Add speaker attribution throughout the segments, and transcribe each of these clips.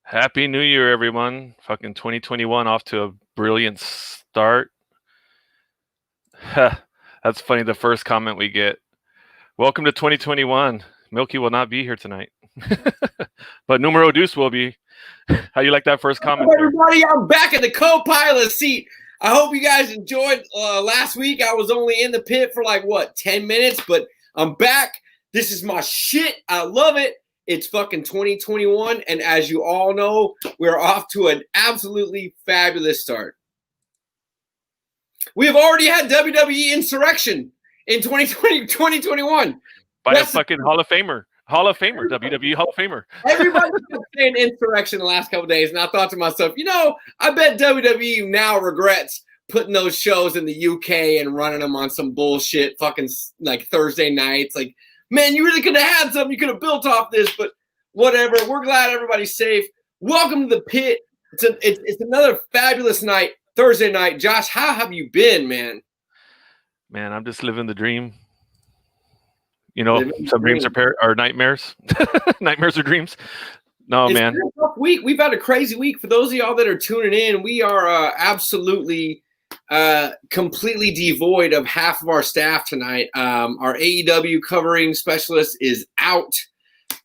Speaker 1: Happy New Year, everyone. Fucking 2021 off to a brilliant start. That's funny, the first comment we get. Welcome to 2021. Milky will not be here tonight. But Numero Deuce will be. How you like that first comment there?
Speaker 2: Everybody, I'm back in the co-pilot seat. I hope you guys enjoyed last week. I was only in the pit for 10 minutes, but I'm back. This is my shit. I love it. It's fucking 2021, and as you all know, we're off to an absolutely fabulous start. We have already had WWE Insurrection in 2021.
Speaker 1: By a fucking Hall of Famer, WWE Hall of Famer.
Speaker 2: Everybody's been saying Insurrection the last couple of days, and I thought to myself, I bet WWE now regrets putting those shows in the UK and running them on some bullshit fucking Thursday nights. Man, you really could have had something. You could have built off this, but whatever. We're glad everybody's safe. Welcome to the pit. It's another fabulous night, Thursday night. Josh, how have you been, man?
Speaker 1: Man, I'm just living the dream. Some dreams are nightmares. Nightmares are dreams. No, man.
Speaker 2: It's been a tough week. We've had a crazy week. For those of y'all that are tuning in, we are absolutely completely devoid of half of our staff tonight. Our AEW covering specialist is out.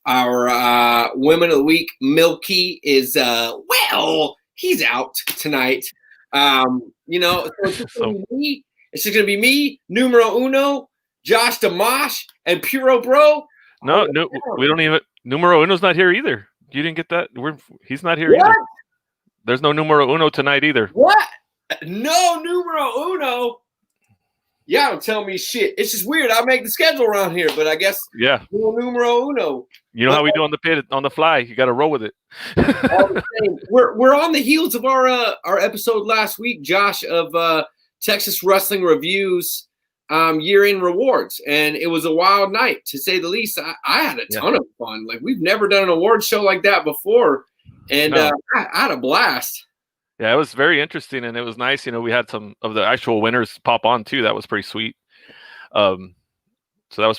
Speaker 2: Our Women of the Week, Milky, is he's out tonight. So it's just gonna be me. It's just gonna be me, numero uno, Josh the Mosh, and Puro Bro.
Speaker 1: No, we don't even. Numero uno's not here either. You didn't get that? He's not here either. There's no numero uno tonight either.
Speaker 2: What? No numero uno. Yeah, don't tell me shit. It's just weird. I make the schedule around here, but I guess
Speaker 1: no
Speaker 2: numero uno.
Speaker 1: You know how we do on the pit on the fly. You got to roll with it.
Speaker 2: We're on the heels of our episode last week, Josh, of Texas Wrestling Reviews year-end rewards, and it was a wild night to say the least. I had a ton of fun. We've never done an award show like that before, and I had a blast.
Speaker 1: Yeah, it was very interesting, and it was nice. We had some of the actual winners pop on too. That was pretty sweet. So I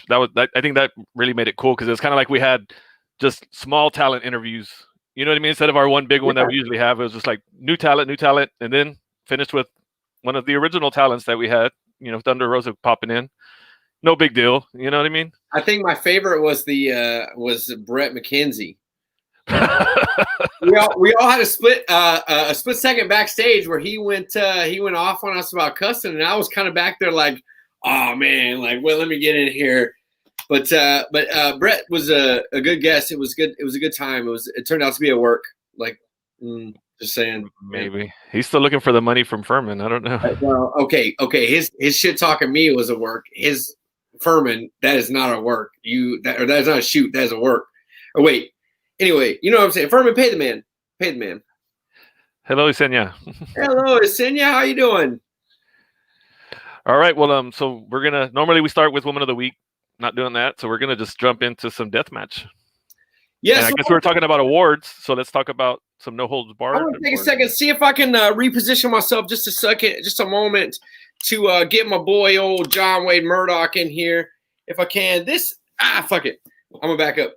Speaker 1: think that really made it cool because it was kind of like we had just small talent interviews. You know what I mean? Instead of our one big one that we usually have, it was just like new talent, and then finished with one of the original talents that we had. Thunder Rosa popping in. No big deal. You know what I mean?
Speaker 2: I think my favorite was was Brett McKenzie. we all had a split second backstage where he went off on us about cussing, and I was kind of back there oh man, let me get in here. But Brett was a good guest. It was good. It was a good time. It turned out to be at work. Just saying.
Speaker 1: Maybe he's still looking for the money from Furman. I don't know.
Speaker 2: Well, okay. His shit talking me was a work. His Furman, that is not a work. That is not a shoot. That is a work. Or wait. Anyway, you know what I'm saying. Furman, pay the man. Pay the man.
Speaker 1: Hello, Isenia.
Speaker 2: Hello, Isenia. How you doing?
Speaker 1: All right. Well, so we're gonna normally we start with Woman of the Week. Not doing that, so we're gonna just jump into some deathmatch. Yes, I guess we were talking about awards, so let's talk about some no holds barred.
Speaker 2: I want to take a second, see if I can reposition myself just a second, just a moment to get my boy old John Wayne Murdoch in here, if I can. Fuck it, I'm gonna back up.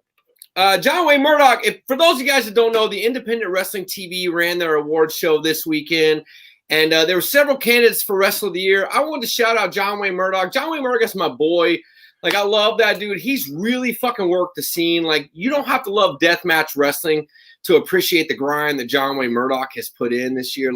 Speaker 2: John Wayne Murdoch, for those of you guys that don't know, the Independent Wrestling TV ran their awards show this weekend, and there were several candidates for Wrestler of the Year. I wanted to shout out John Wayne Murdoch. John Wayne Murdoch is my boy. I love that dude. He's really fucking worked the scene. You don't have to love deathmatch wrestling to appreciate the grind that John Wayne Murdoch has put in this year.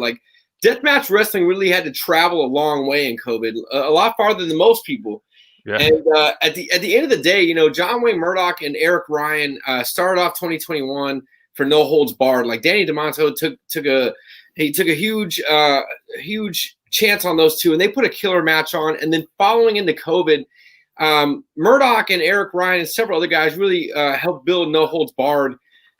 Speaker 2: Deathmatch wrestling really had to travel a long way in COVID, a lot farther than most people. Yeah. And at the end of the day, John Wayne Murdoch and Eric Ryan started off 2021 for no holds barred. Danny DeMonto took a huge chance on those two, and they put a killer match on. And then following into COVID, Murdoch and Eric Ryan and several other guys really helped build No Holds Barred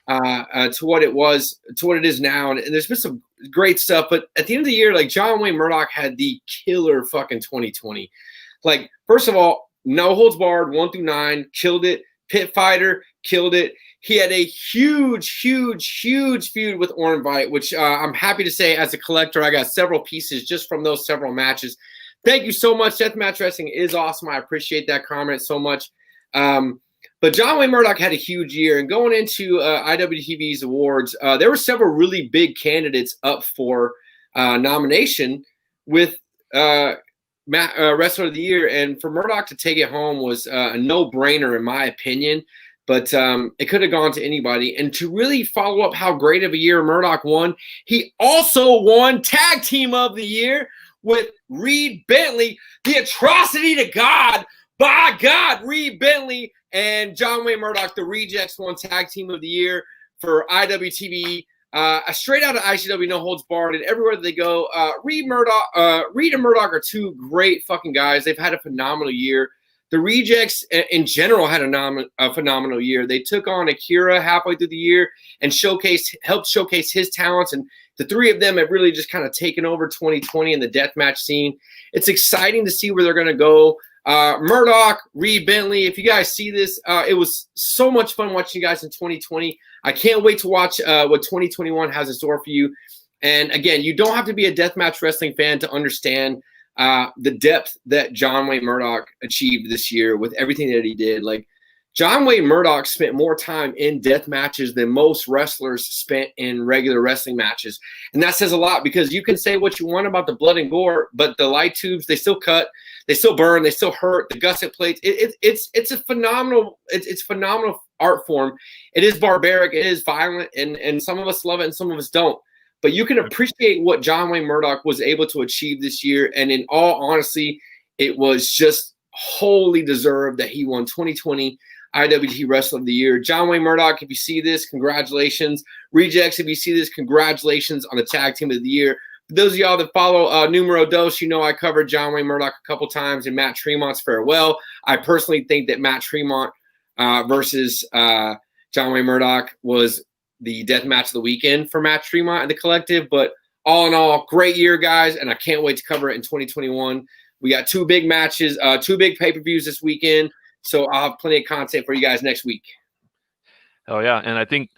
Speaker 2: to what it is now. And there's been some great stuff. But at the end of the year, John Wayne Murdoch had the killer fucking 2020. First of all, No Holds Barred 1 through 9, killed it. Pit Fighter, killed it. He had a huge feud with Orin Vite, which I'm happy to say as a collector, I got several pieces just from those several matches. Thank you so much. Deathmatch Wrestling is awesome. I appreciate that comment so much. But John Wayne Murdoch had a huge year, and going into IWTV's awards, there were several really big candidates up for nomination with Wrestler of the Year, and for Murdoch to take it home was a no-brainer in my opinion. But it could have gone to anybody. And to really follow up how great of a year Murdoch won, he also won Tag Team of the Year with Reed Bentley, the atrocity to God. By God, Reed Bentley and John Wayne Murdoch, the Rejects, won Tag Team of the Year for IWTV. Straight out of ICW, no holds barred, and everywhere they go, Reed and Murdoch are two great fucking guys. They've had a phenomenal year. The Rejects, in general, had a phenomenal year. They took on Akira halfway through the year and helped showcase his talents. And the three of them have really just kind of taken over 2020 in the deathmatch scene. It's exciting to see where they're going to go. Murdoch, Reed Bentley, if you guys see this, it was so much fun watching you guys in 2020. I can't wait to watch what 2021 has in store for you. And again, you don't have to be a deathmatch wrestling fan to understand the depth that John Wayne Murdoch achieved this year with everything that he did. Like, John Wayne Murdoch spent more time in death matches than most wrestlers spent in regular wrestling matches. And that says a lot, because you can say what you want about the blood and gore, but the light tubes, they still cut, they still burn, they still hurt, the gusset plates. It's a phenomenal, it's phenomenal art form. It is barbaric, it is violent, and some of us love it and some of us don't. But you can appreciate what John Wayne Murdoch was able to achieve this year. And in all honesty, it was just wholly deserved that he won 2020 IWT Wrestler of the Year. John Wayne Murdoch, if you see this, congratulations. Rejects, if you see this, congratulations on the Tag Team of the Year. For those of y'all that follow Numero Dos, you know I covered John Wayne Murdoch a couple times in Matt Tremont's Farewell. I personally think that Matt Tremont versus John Wayne Murdoch was the death match of the weekend for Matt Tremont and the collective. But all in all, great year, guys, and I can't wait to cover it in 2021. We got two big matches, two big pay-per-views this weekend, so I'll have plenty of content for you guys next week.
Speaker 1: Oh, yeah, and I think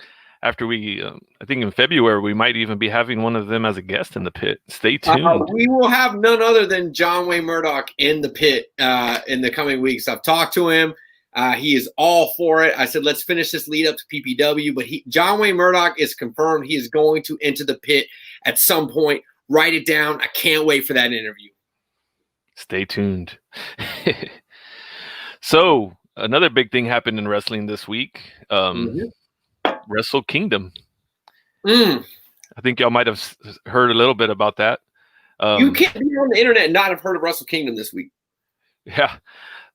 Speaker 1: after I think in February, we might even be having one of them as a guest in the pit. Stay tuned.
Speaker 2: We will have none other than John Wayne Murdoch in the pit in the coming weeks. I've talked to him. He is all for it. I said, let's finish this lead up to PPW. But John Wayne Murdoch is confirmed. He is going to enter the pit at some point. Write it down. I can't wait for that interview.
Speaker 1: Stay tuned. So another big thing happened in wrestling this week. Wrestle Kingdom. I think y'all might have heard a little bit about that.
Speaker 2: You can't be on the internet and not have heard of Wrestle Kingdom this week.
Speaker 1: Yeah.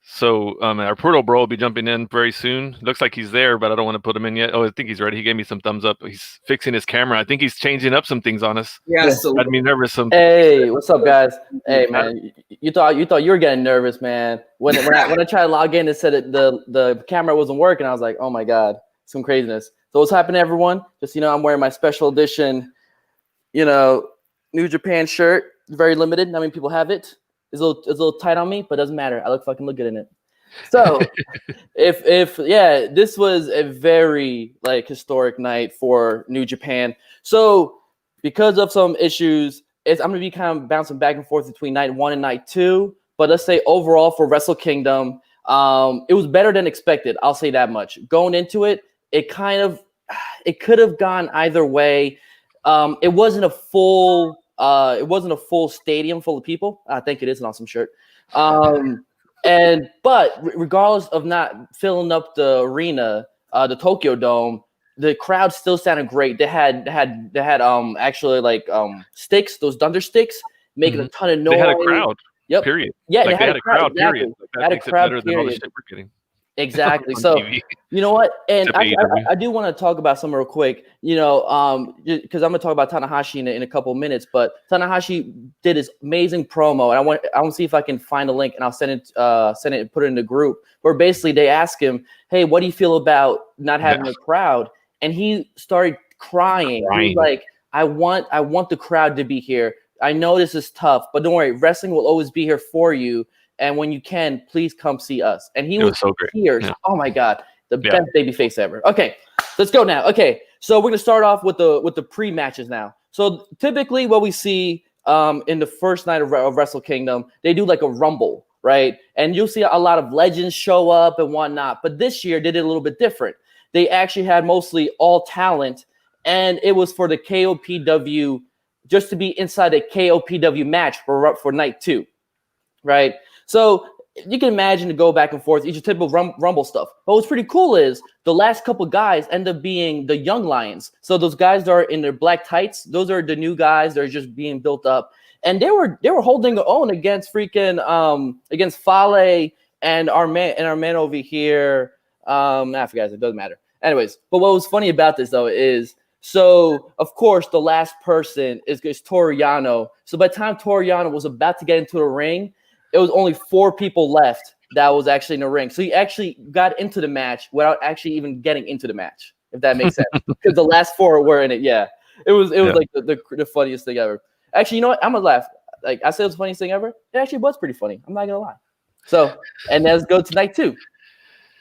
Speaker 1: So our Puro Bro will be jumping in very soon. Looks like he's there, but I don't want to put him in yet. Oh, I think he's ready. He gave me some thumbs up. He's fixing his camera. I think he's changing up some things on us.
Speaker 2: Yeah, so
Speaker 1: I'd be nervous.
Speaker 3: Hey, what's up, guys? Hey, man, you thought you were getting nervous, man. When I tried to log in, it said the camera wasn't working. I was like, oh my god, some craziness. So what's happening, everyone? Just I'm wearing my special edition, New Japan shirt. Very limited. Not many people have it. It's a little tight on me, but it doesn't matter. I look good in it. So this was a very historic night for New Japan. So because of some issues, I'm gonna be kind of bouncing back and forth between night 1 and night 2. But let's say overall for Wrestle Kingdom, it was better than expected. I'll say that much. Going into it, it could have gone either way. It wasn't a full stadium full of people. I think it is an awesome shirt. But regardless of not filling up the arena, the Tokyo Dome, the crowd still sounded great. They had actually sticks, those thunder sticks, making a ton of noise.
Speaker 1: They had a crowd.
Speaker 3: Yep.
Speaker 1: Period.
Speaker 3: Yeah,
Speaker 1: they had a crowd.
Speaker 3: Exactly.
Speaker 1: Period. That
Speaker 3: had
Speaker 1: makes
Speaker 3: a crowd.
Speaker 1: It better than all the shit we're getting.
Speaker 3: Exactly. So
Speaker 1: TV.
Speaker 3: You know what? And I do want to talk about something real quick, because I'm going to talk about Tanahashi in a couple of minutes, but Tanahashi did his amazing promo, and I want to see if I can find a link, and I'll send it and put it in the group, where basically they ask him, hey, what do you feel about not having a crowd? And he started crying. He's like, I want the crowd to be here. I know this is tough, but don't worry, wrestling will always be here for you. And when you can, please come see us. And he was so great. Tears. Yeah. Oh my God, the best babyface ever. Okay, let's go now. Okay, so we're gonna start off with the pre-matches now. So typically, what we see in the first night of Wrestle Kingdom, they do like a rumble, right? And you'll see a lot of legends show up and whatnot. But this year they did a little bit different. They actually had mostly all talent, and it was for the KOPW, just to be inside a KOPW match for night 2, right? So you can imagine to go back and forth, each typical Rumble stuff. But what's pretty cool is the last couple guys end up being the Young Lions. So those guys that are in their black tights, those are the new guys that are just being built up. And they were holding their own against against Fale and our man over here. I forgot, it doesn't matter. Anyways, but what was funny about this though is, so of course the last person is Toru Yano. So by the time Toru Yano was about to get into the ring, it was only 4 people left that was actually in the ring. So he actually got into the match without actually even getting into the match, if that makes sense. Because the last 4 were in it. Yeah, it was like the funniest thing ever. Actually, you know what? I'm gonna laugh. Like I said, it was the funniest thing ever. It actually was pretty funny. I'm not gonna lie. So, and let's go to night 2.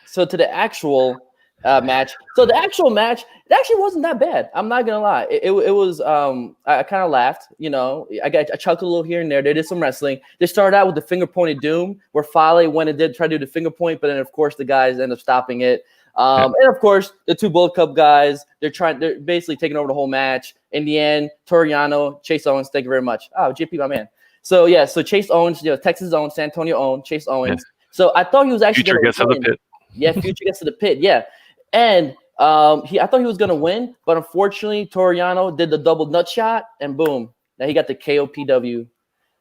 Speaker 3: So to the actual match. So the actual match, it actually wasn't that bad. I'm not gonna lie. It was. I kind of laughed. You know, I chuckled a little here and there. They did some wrestling. They started out with the finger pointed doom, where Fale went and did try to do the finger point, but then of course the guys end up stopping it. And of course the 2 Bullet Club guys, they're basically taking over the whole match. In the end, Toru Yano, Chase Owens, thank you very much. Oh, JP, my man. So yeah, so Chase Owens, Texas own, San Antonio own, Chase Owens. Yeah. So I thought he was actually
Speaker 1: Future gets to the pit.
Speaker 3: Yeah, Future gets to the pit. Yeah, and I thought he was gonna win, but unfortunately, Toru Yano did the double nut shot, and boom, now he got the KOPW.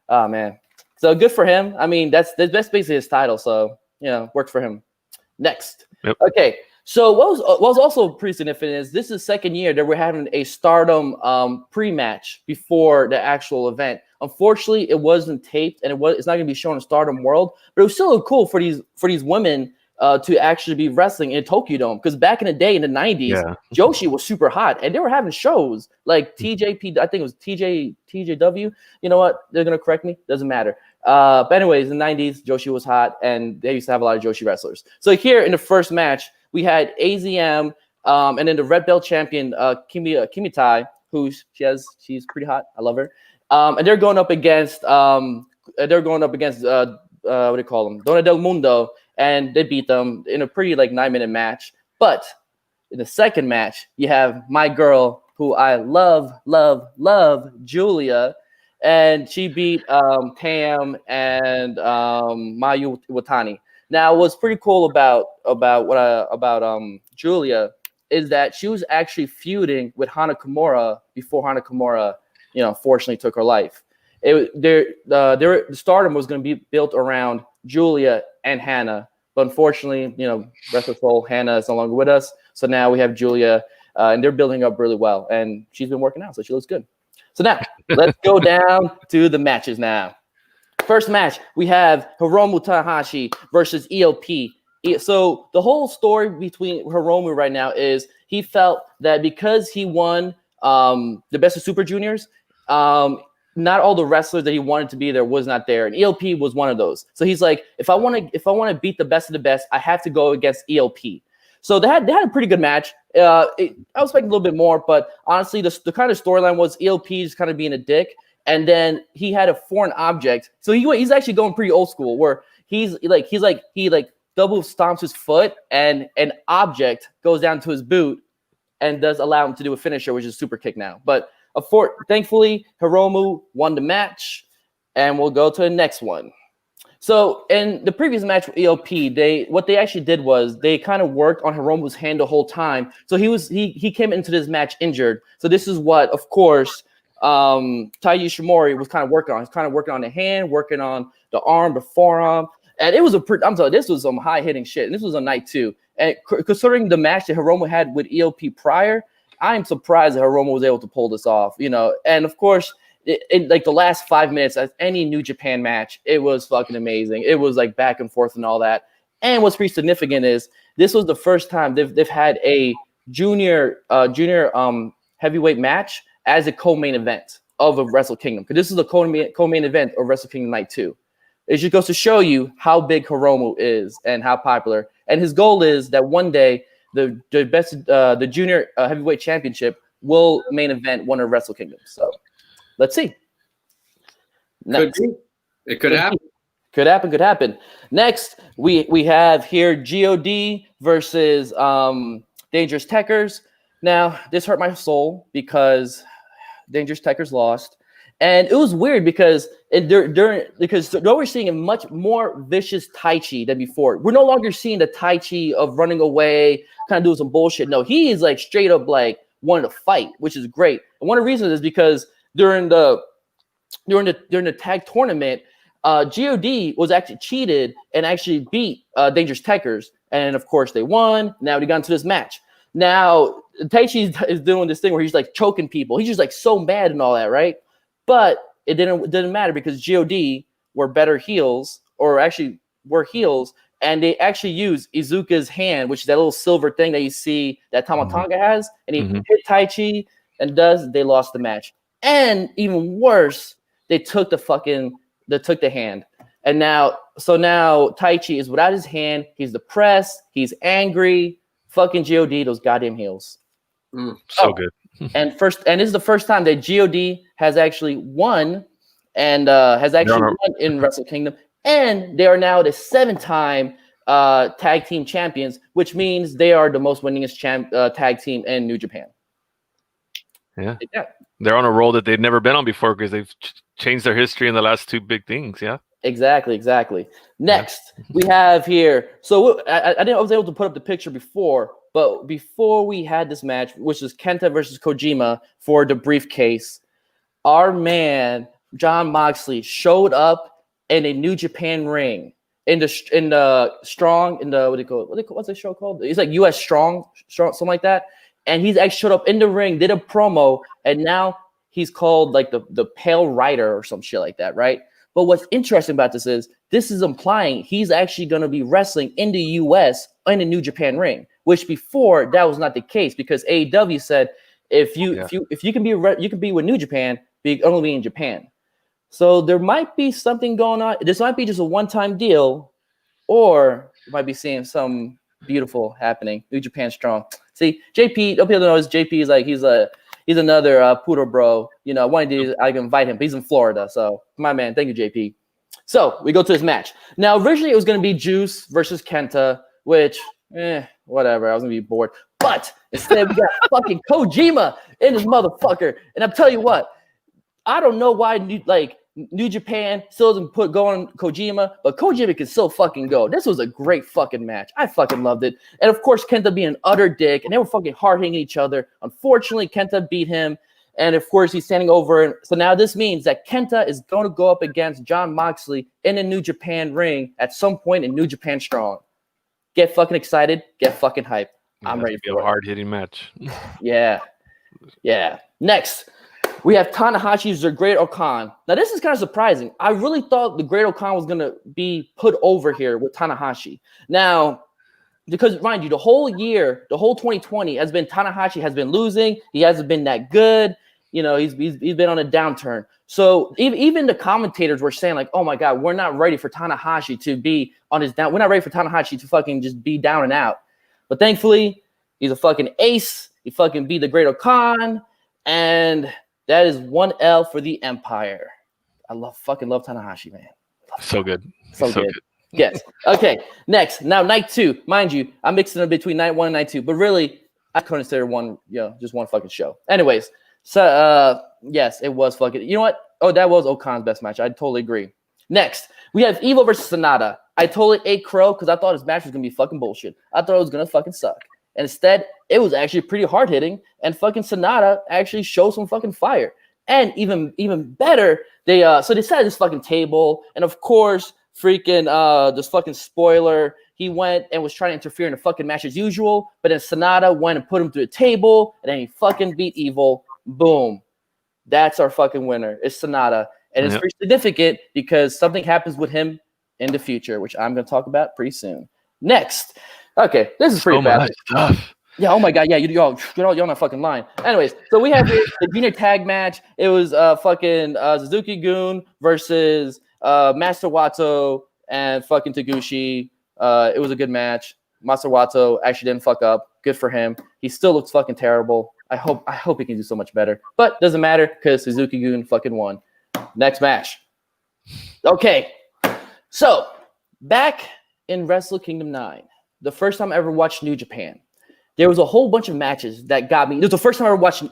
Speaker 3: Oh man, so good for him. I mean, that's basically his title, so works for him. Next, okay. So what was also pretty significant is this is the second year that we're having a Stardom pre-match before the actual event. Unfortunately, it wasn't taped and it's not going to be shown in Stardom World, but it was still cool for these women to actually be wrestling in Tokyo Dome, because back in the day in the 90s, Joshi was super hot and they were having shows like TJP. I think it was TJW. You know what? They're going to correct me. Doesn't matter. But anyways, in the 90s, Joshi was hot and they used to have a lot of Joshi wrestlers. So here in the first match, we had AZM and then the red belt champion Kimitai, who she's pretty hot. I love her. And they're going up against what do you call them? Dona del Mundo, and they beat them in a pretty 9-minute match. But in the second match, you have my girl, who I love, Julia, and she beat Tam and Mayu Iwatani. Now, what's pretty cool about Julia is that she was actually feuding with Hana Kimura before Hana Kimura, fortunately took her life. The Stardom was going to be built around Julia and Hana, but unfortunately, rest of soul, Hana is no longer with us. So now we have Julia, and they're building up really well, and she's been working out, so she looks good. So now let's go down to the matches now. First match, we have Hiromu Tanahashi versus ELP. So the whole story between Hiromu right now is he felt that because he won the Best of Super Juniors, not all the wrestlers that he wanted to be there was not there, and ELP was one of those. So he's like, if I want to beat the best of the best, I have to go against ELP. So they had a pretty good match. I was expecting a little bit more, but honestly, the kind of storyline was ELP just kind of being a dick. And then he had a foreign object. So he's actually going pretty old school, where he double stomps his foot and an object goes down to his boot and does allow him to do a finisher, which is super kick now. But thankfully, Hiromu won the match, and we'll go to the next one. So in the previous match with ELP, what they actually did was they kind of worked on Hiromu's hand the whole time. So he came into this match injured. So this is what, of course, Taiji Shimori was kind of working on. He's kind of working on the hand, working on the arm, the forearm, and it was this was some high hitting shit. And this was on night 2. And considering the match that Hiromu had with ELP prior, I'm surprised that Hiromu was able to pull this off. And of course, in the last 5 minutes, as any New Japan match, it was fucking amazing. It was back and forth and all that. And what's pretty significant is this was the first time they've had a junior heavyweight match as a co-main event of a Wrestle Kingdom, because this is a co-main event of Wrestle Kingdom Night 2. It just goes to show you how big Hiromu is and how popular. And his goal is that one day the junior heavyweight championship will main event one of Wrestle Kingdom. So let's see.
Speaker 2: It could happen.
Speaker 3: Could happen. Could happen. Next, we have here God versus Dangerous Techers. Now, this hurt my soul because Dangerous Techers lost. And it was weird because now we're seeing a much more vicious Tai Chi than before. We're no longer seeing the Tai Chi of running away, kind of doing some bullshit. No, he is like straight up like wanting to fight, which is great. And one of the reasons is because during the tag tournament, God was actually cheated and actually beat Dangerous Techers. And of course they won. Now we got into this match. Now Tai Chi is doing this thing where he's like choking people. He's just like so mad and all that, right? But it didn't matter because God were better heels, or actually were heels, and they actually used Iizuka's hand, which is that little silver thing that you see that Tama Tonga has, and he hit Tai Chi, and they lost the match. And even worse, they took the hand. And now Tai Chi is without his hand. He's depressed. He's angry. Fucking God, those goddamn heels.
Speaker 1: So good.
Speaker 3: And this is the first time that God has actually won, and won in Wrestle Kingdom, and they are now the 7-time tag team champions, which means they are the most winningest tag team in New Japan.
Speaker 1: Yeah, they're on a roll that they've never been on before because they've changed their history in the last 2 big things. Yeah,
Speaker 3: exactly. Next, we have here. So I was able to put up the picture before. But before we had this match, which is Kenta versus Kojima for the briefcase, our man Jon Moxley showed up in a New Japan ring in the Strong, in the what's the show called? It's like US Strong, something like that. And he's actually showed up in the ring, did a promo, and now he's called like the Pale Rider or some shit like that, right? But what's interesting about this is implying he's actually going to be wrestling in the US in a New Japan ring, which before that was not the case because AEW said if you can be with New Japan, but only be in Japan. So there might be something going on. This might be just a one-time deal, or you might be seeing some beautiful happening. New Japan strong. See, JP, people know JP is like he's another Puro Bro. You know, one day I can invite him, but he's in Florida. So my man, thank you, JP. So we go to this match. Now, originally it was going to be Juice versus Kenta, which, whatever. I was going to be bored. But instead we got fucking Kojima in this motherfucker. And I'm telling you what, I don't know why New Japan still doesn't go on Kojima, but Kojima can still fucking go. This was a great fucking match. I fucking loved it. And of course, Kenta being an utter dick, and they were fucking hard-hitting each other. Unfortunately, Kenta beat him. And of course, he's standing over. And so now this means that Kenta is going to go up against Jon Moxley in a New Japan ring at some point in New Japan Strong. Get fucking excited. Get fucking hype. I'm ready for
Speaker 1: a hard-hitting match.
Speaker 3: Yeah. Next, we have Tanahashi versus the Great Okan. Now, this is kind of surprising. I really thought the Great Okan was going to be put over here with Tanahashi. Now, because, mind you, the whole year, the whole 2020 has been Tanahashi has been losing. He hasn't been that good. You know, he's been on a downturn. So even the commentators were saying like, oh my God, we're not ready for Tanahashi to be on his down. We're not ready for Tanahashi to fucking just be down and out. But thankfully, he's a fucking ace. He fucking beat the Great Okan. And that is 1 L for the Empire. I fucking love Tanahashi, man.
Speaker 1: So good.
Speaker 3: So good. Yes. Okay. Next. Now, night 2. Mind you, I'm mixing it between night 1 and night 2. But really, I consider one, just one fucking show. Anyways, so yes, it was fucking. You know what? Oh, that was Okan's best match. I totally agree. Next, we have Evil versus Sonata. I totally ate crow because I thought his match was gonna be fucking bullshit. I thought it was gonna fucking suck. And instead, it was actually pretty hard hitting. And fucking Sonata actually showed some fucking fire. And even better, they set this fucking table, and of course, freaking this fucking spoiler. He went and was trying to interfere in the fucking match as usual, but then Sonata went and put him through the table, and then he fucking beat Evil. Boom. That's our fucking winner. It's Sonata. And it's pretty significant because something happens with him in the future, which I'm going to talk about pretty soon. Next. Okay, this is pretty bad. Yeah, oh my God, yeah, y'all on a fucking line. Anyways, so we have the junior tag match. It was fucking Suzuki-gun versus Master Wato and fucking Taguchi. It was a good match. Master Wato actually didn't fuck up. Good for him. He still looks fucking terrible. I hope he can do so much better. But doesn't matter because Suzuki-gun fucking won. Next match. Okay. So back in Wrestle Kingdom 9, the first time I ever watched New Japan, there was a whole bunch of matches that got me. It was the first time I ever watched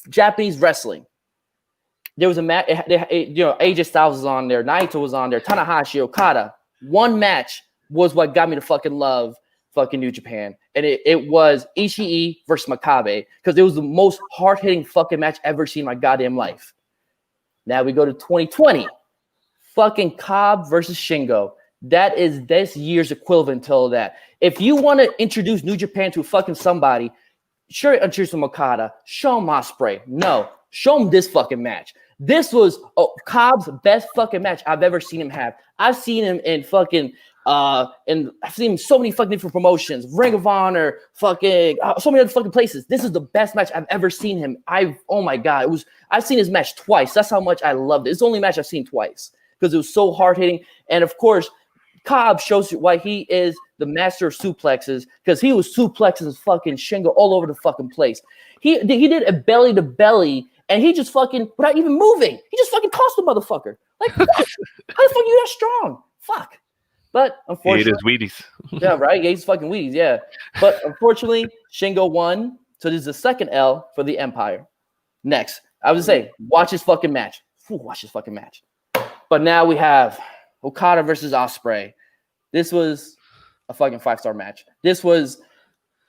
Speaker 3: Japanese wrestling. There was a match, AJ Styles was on there, Naito was on there, Tanahashi, Okada. One match was what got me to fucking love fucking New Japan. And it was Ishii versus Makabe, because it was the most hard-hitting fucking match I've ever seen in my goddamn life. Now we go to 2020. Fucking Cobb versus Shingo. That is this year's equivalent to that. If you want to introduce New Japan to fucking somebody, sure, introduce him Okada, show him Ospreay. No, show him this fucking match. This was Cobb's best fucking match I've ever seen him have. I've seen him in fucking and I've seen him so many fucking different promotions, Ring of Honor, fucking so many other fucking places. This is the best match I've ever seen him. Oh my god, I've seen his match twice. That's how much I loved it. It's the only match I've seen twice because it was so hard hitting. And of course, Cobb shows you why he is the master of suplexes, because he was suplexing his fucking Shingo all over the fucking place. He did a belly to belly, and he just fucking, without even moving, he just fucking tossed the motherfucker. Like, how the fuck are you that strong? Fuck. But unfortunately,
Speaker 1: he ate his Wheaties.
Speaker 3: Yeah, right. He ate his fucking Wheaties. Yeah. But unfortunately, Shingo won. So this is the second L for the Empire. Next, I was gonna say, watch his fucking match. Watch his fucking match. But now we have Okada versus Ospreay. This was a fucking 5-star match. This was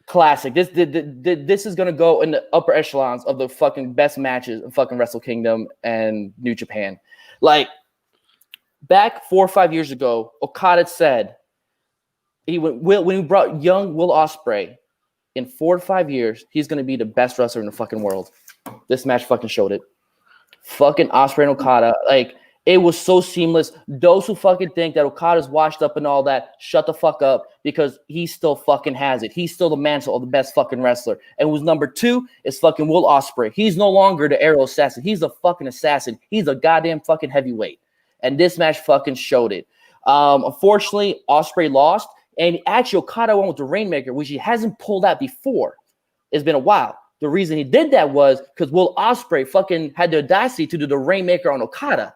Speaker 3: classic. This is gonna go in the upper echelons of the fucking best matches in fucking Wrestle Kingdom and New Japan. Like, back 4 or 5 years ago, Okada said when he brought young Will Ospreay, in 4 to 5 years, he's gonna be the best wrestler in the fucking world. This match fucking showed it. Fucking Ospreay and Okada, like, it was so seamless. Those who fucking think that Okada's washed up and all that, shut the fuck up, because he still fucking has it. He's still the mantle of the best fucking wrestler. And who's number 2 is fucking Will Ospreay. He's no longer the aerial assassin. He's a fucking assassin. He's a goddamn fucking heavyweight. And this match fucking showed it. Unfortunately, Ospreay lost. And actually, Okada went with the Rainmaker, which he hasn't pulled out before. It's been a while. The reason he did that was because Will Ospreay fucking had the audacity to do the Rainmaker on Okada.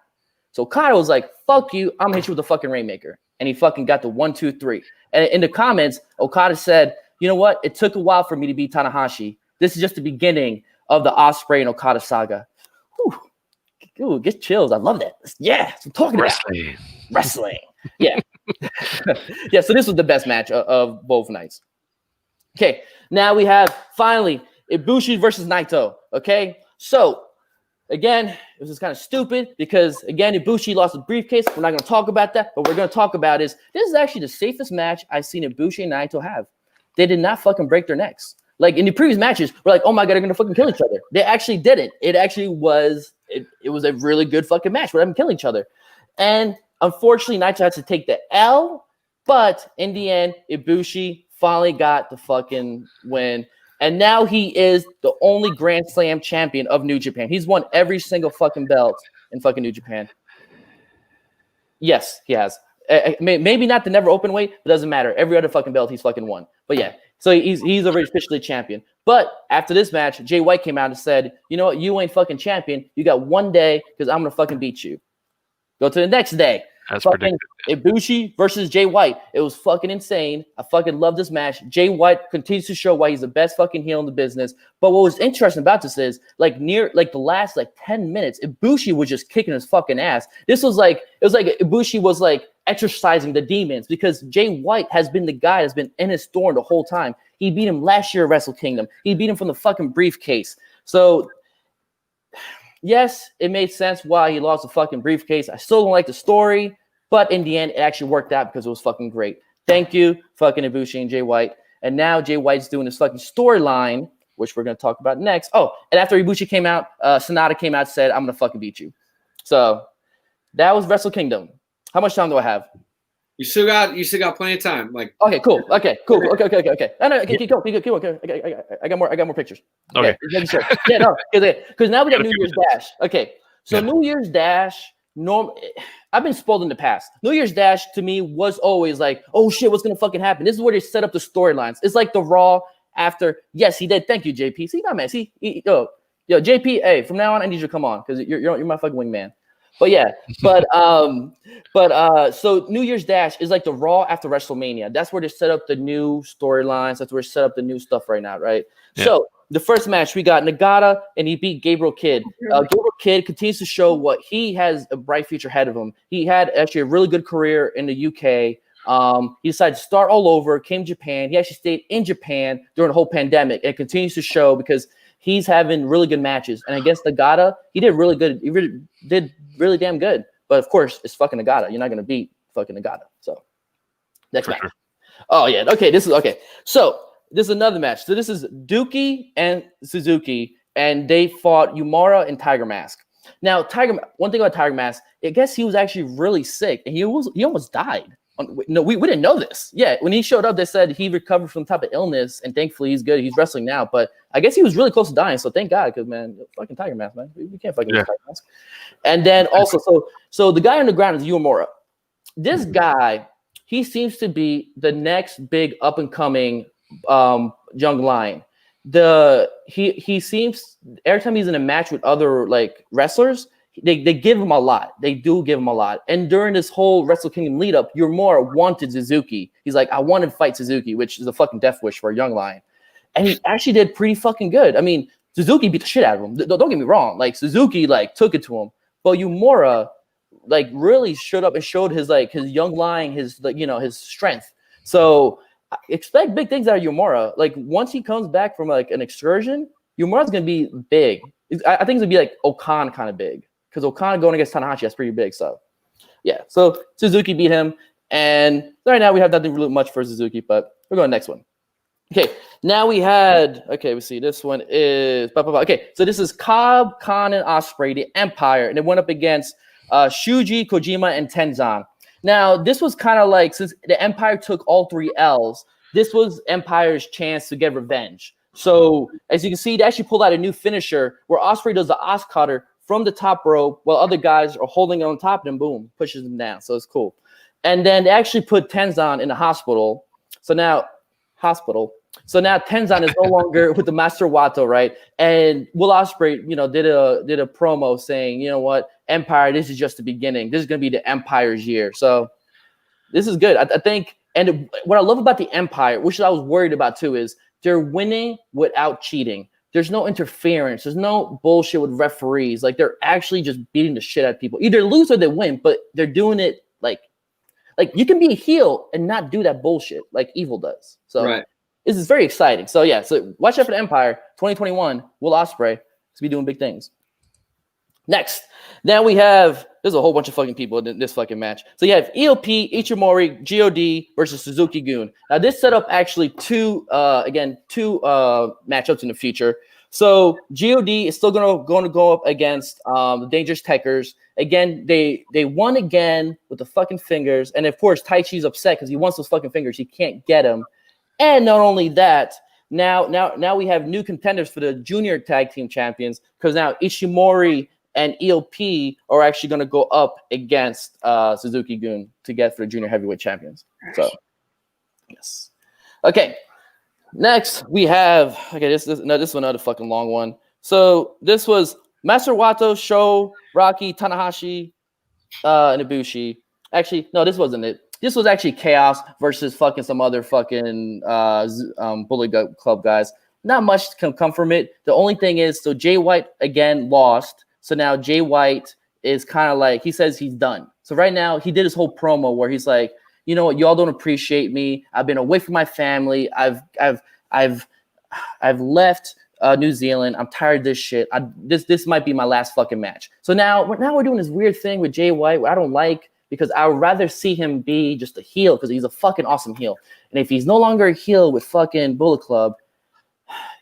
Speaker 3: So Okada was like, fuck you, I'm gonna hit you with the fucking Rainmaker. And he fucking got the 1, 2, 3. And in the comments, Okada said, you know what? It took a while for me to beat Tanahashi. This is just the beginning of the Ospreay and Okada saga. Whew. Ooh, get chills. I love that. Yeah, that's what I'm talking about. Wrestling. Yeah. Yeah, so this was the best match of both nights. Okay, now we have, finally, Ibushi versus Naito. Okay, so again, it was just kind of stupid because, again, Ibushi lost the briefcase. We're not going to talk about that. But what we're going to talk about is this is actually the safest match I've seen Ibushi and Naito have. They did not fucking break their necks. Like, in the previous matches, we're like, oh my God, they're going to fucking kill each other. They actually didn't. It actually was, it was a really good fucking match where them killing each other. And unfortunately, Naito had to take the L. But in the end, Ibushi finally got the fucking win. And now he is the only Grand Slam champion of New Japan. He's won every single fucking belt in fucking New Japan. Yes, he has. Maybe not the never open weight, but it doesn't matter. Every other fucking belt he's fucking won. But yeah, so he's already officially champion. But after this match, Jay White came out and said, you know what, you ain't fucking champion. You got 1 day because I'm going to fucking beat you. Go to the next day.
Speaker 1: That's
Speaker 3: fucking
Speaker 1: predicted.
Speaker 3: Ibushi versus Jay White. It was fucking insane. I fucking love this match. Jay White continues to show why he's the best fucking heel in the business. But what was interesting about this is, the last 10 minutes, Ibushi was just kicking his fucking ass. It was like Ibushi was exercising the demons, because Jay White has been the guy that's been in his thorn the whole time. He beat him last year at Wrestle Kingdom. He beat him from the fucking briefcase. So yes, it made sense why he lost the fucking briefcase. I still don't like the story, but in the end, it actually worked out because it was fucking great. Thank you, fucking Ibushi and Jay White. And now Jay White's doing this fucking storyline, which we're going to talk about next. Oh, and after Ibushi came out, Sonata came out and said, I'm going to fucking beat you. So that was Wrestle Kingdom. How much time do I have?
Speaker 2: You still got plenty of time.
Speaker 3: Okay, cool. Okay. No, keep going. I got more pictures.
Speaker 1: Okay.
Speaker 3: Sure. Yeah, no, because now we got New Year's Dash. Okay, so yeah. New Year's Dash. I've been spoiled in the past. New Year's Dash to me was always like, oh shit, what's gonna fucking happen? This is where they set up the storylines. It's like the Raw after. Yes, he did. Thank you, JP. See, my man. See, yo, JP. Hey, from now on, I need you to come on because you're my fucking wingman. But yeah, so New Year's Dash is like the Raw after WrestleMania. That's where they set up the new storylines. That's where they set up the new stuff right now, right? Yeah. So the first match we got Nagata, and he beat Gabriel Kidd. Gabriel Kidd continues to show what he has a bright future ahead of him. He had actually a really good career in the UK. He decided to start all over, came to Japan. He actually stayed in Japan during the whole pandemic, and continues to show because he's having really good matches. And against Nagata, he did really good. He really did really damn good. But of course, it's fucking Nagata. You're not going to beat fucking Nagata. So next match. Sure. Oh, yeah. Okay, this is okay. So this is another match. So this is Dookie and Suzuki, and they fought Uemura and Tiger Mask. Now, one thing about Tiger Mask, I guess he was actually really sick, and he almost died. No, we didn't know this. Yeah, when he showed up, they said he recovered from some type of illness, and thankfully he's good. He's wrestling now, but I guess he was really close to dying. So thank God, because man, fucking Tiger Mask, man, we can't fucking Tiger Mask. And then also, so the guy on the ground is Uemura. This guy, he seems to be the next big up and coming young lion. He seems every time he's in a match with other like wrestlers. They give him a lot. They do give him a lot. And during this whole Wrestle Kingdom lead up, Uemura wanted Suzuki. He's like, I want to fight Suzuki, which is a fucking death wish for a young lion. And he actually did pretty fucking good. I mean, Suzuki beat the shit out of him. Don't get me wrong. Like Suzuki like took it to him, but Uemura like really showed up and showed his young lion, his his strength. So expect big things out of Uemura. Like once he comes back from like an excursion, Uemura's gonna be big. I think it's gonna be like Okan kind of big. Because Okan going against Tanahashi, that's pretty big. So, yeah. So, Suzuki beat him. And right now, we have nothing really much for Suzuki, but we're going next one. Okay. Now we had, we see. This one is, okay. So, this is Cobb, Khan, and Ospreay, the Empire. And they went up against Shuji, Kojima, and Tenzan. Now, this was kind of like, since the Empire took all 3 L's, this was Empire's chance to get revenge. So, as you can see, they actually pulled out a new finisher where Ospreay does the Os Cutter from the top rope while other guys are holding on top of him, boom, pushes him down. So it's cool. And then they actually put Tenzan in the hospital. So now Tenzan is no longer with the Master Wato, right? And Will Ospreay, did a promo saying, you know what, Empire, this is just the beginning. This is going to be the Empire's year. So this is good. I think, and what I love about the Empire, which I was worried about too, is they're winning without cheating. There's no interference. There's no bullshit with referees. Like they're actually just beating the shit out of people. Either lose or they win, but they're doing it like you can be a heel and not do that bullshit like Evil does. So This is very exciting. So yeah, so watch out for the Empire 2021. Will Ospreay to be doing big things. Next, now we have there's a whole bunch of fucking people in this fucking match. So you have ELP, Ichimori, God versus Suzuki Gun. Now this set up actually two matchups in the future. So God is still going to go up against the Dangerous Techers. Again, they won again with the fucking fingers, and of course Taichi's upset because he wants those fucking fingers. He can't get them, and not only that, now we have new contenders for the junior tag team champions because now Ishimori and ELP are actually going to go up against Suzuki Gun to get for the junior heavyweight champions. So, yes. Okay. Next, we have this is another fucking long one. So this was Master Wato, Sho, Rocky, Tanahashi, and Ibushi. Actually, no, this wasn't it. This was actually Chaos versus fucking some other fucking Bullet Club guys. Not much can come from it. The only thing is, so Jay White again lost. So now Jay White is kind of like, he says he's done. So right now he did his whole promo where he's like, you know what, y'all don't appreciate me. I've been away from my family. I've left New Zealand. I'm tired of this shit. This might be my last fucking match. So now we're doing this weird thing with Jay White where I don't like, because I would rather see him be just a heel because he's a fucking awesome heel. And if he's no longer a heel with fucking Bullet Club,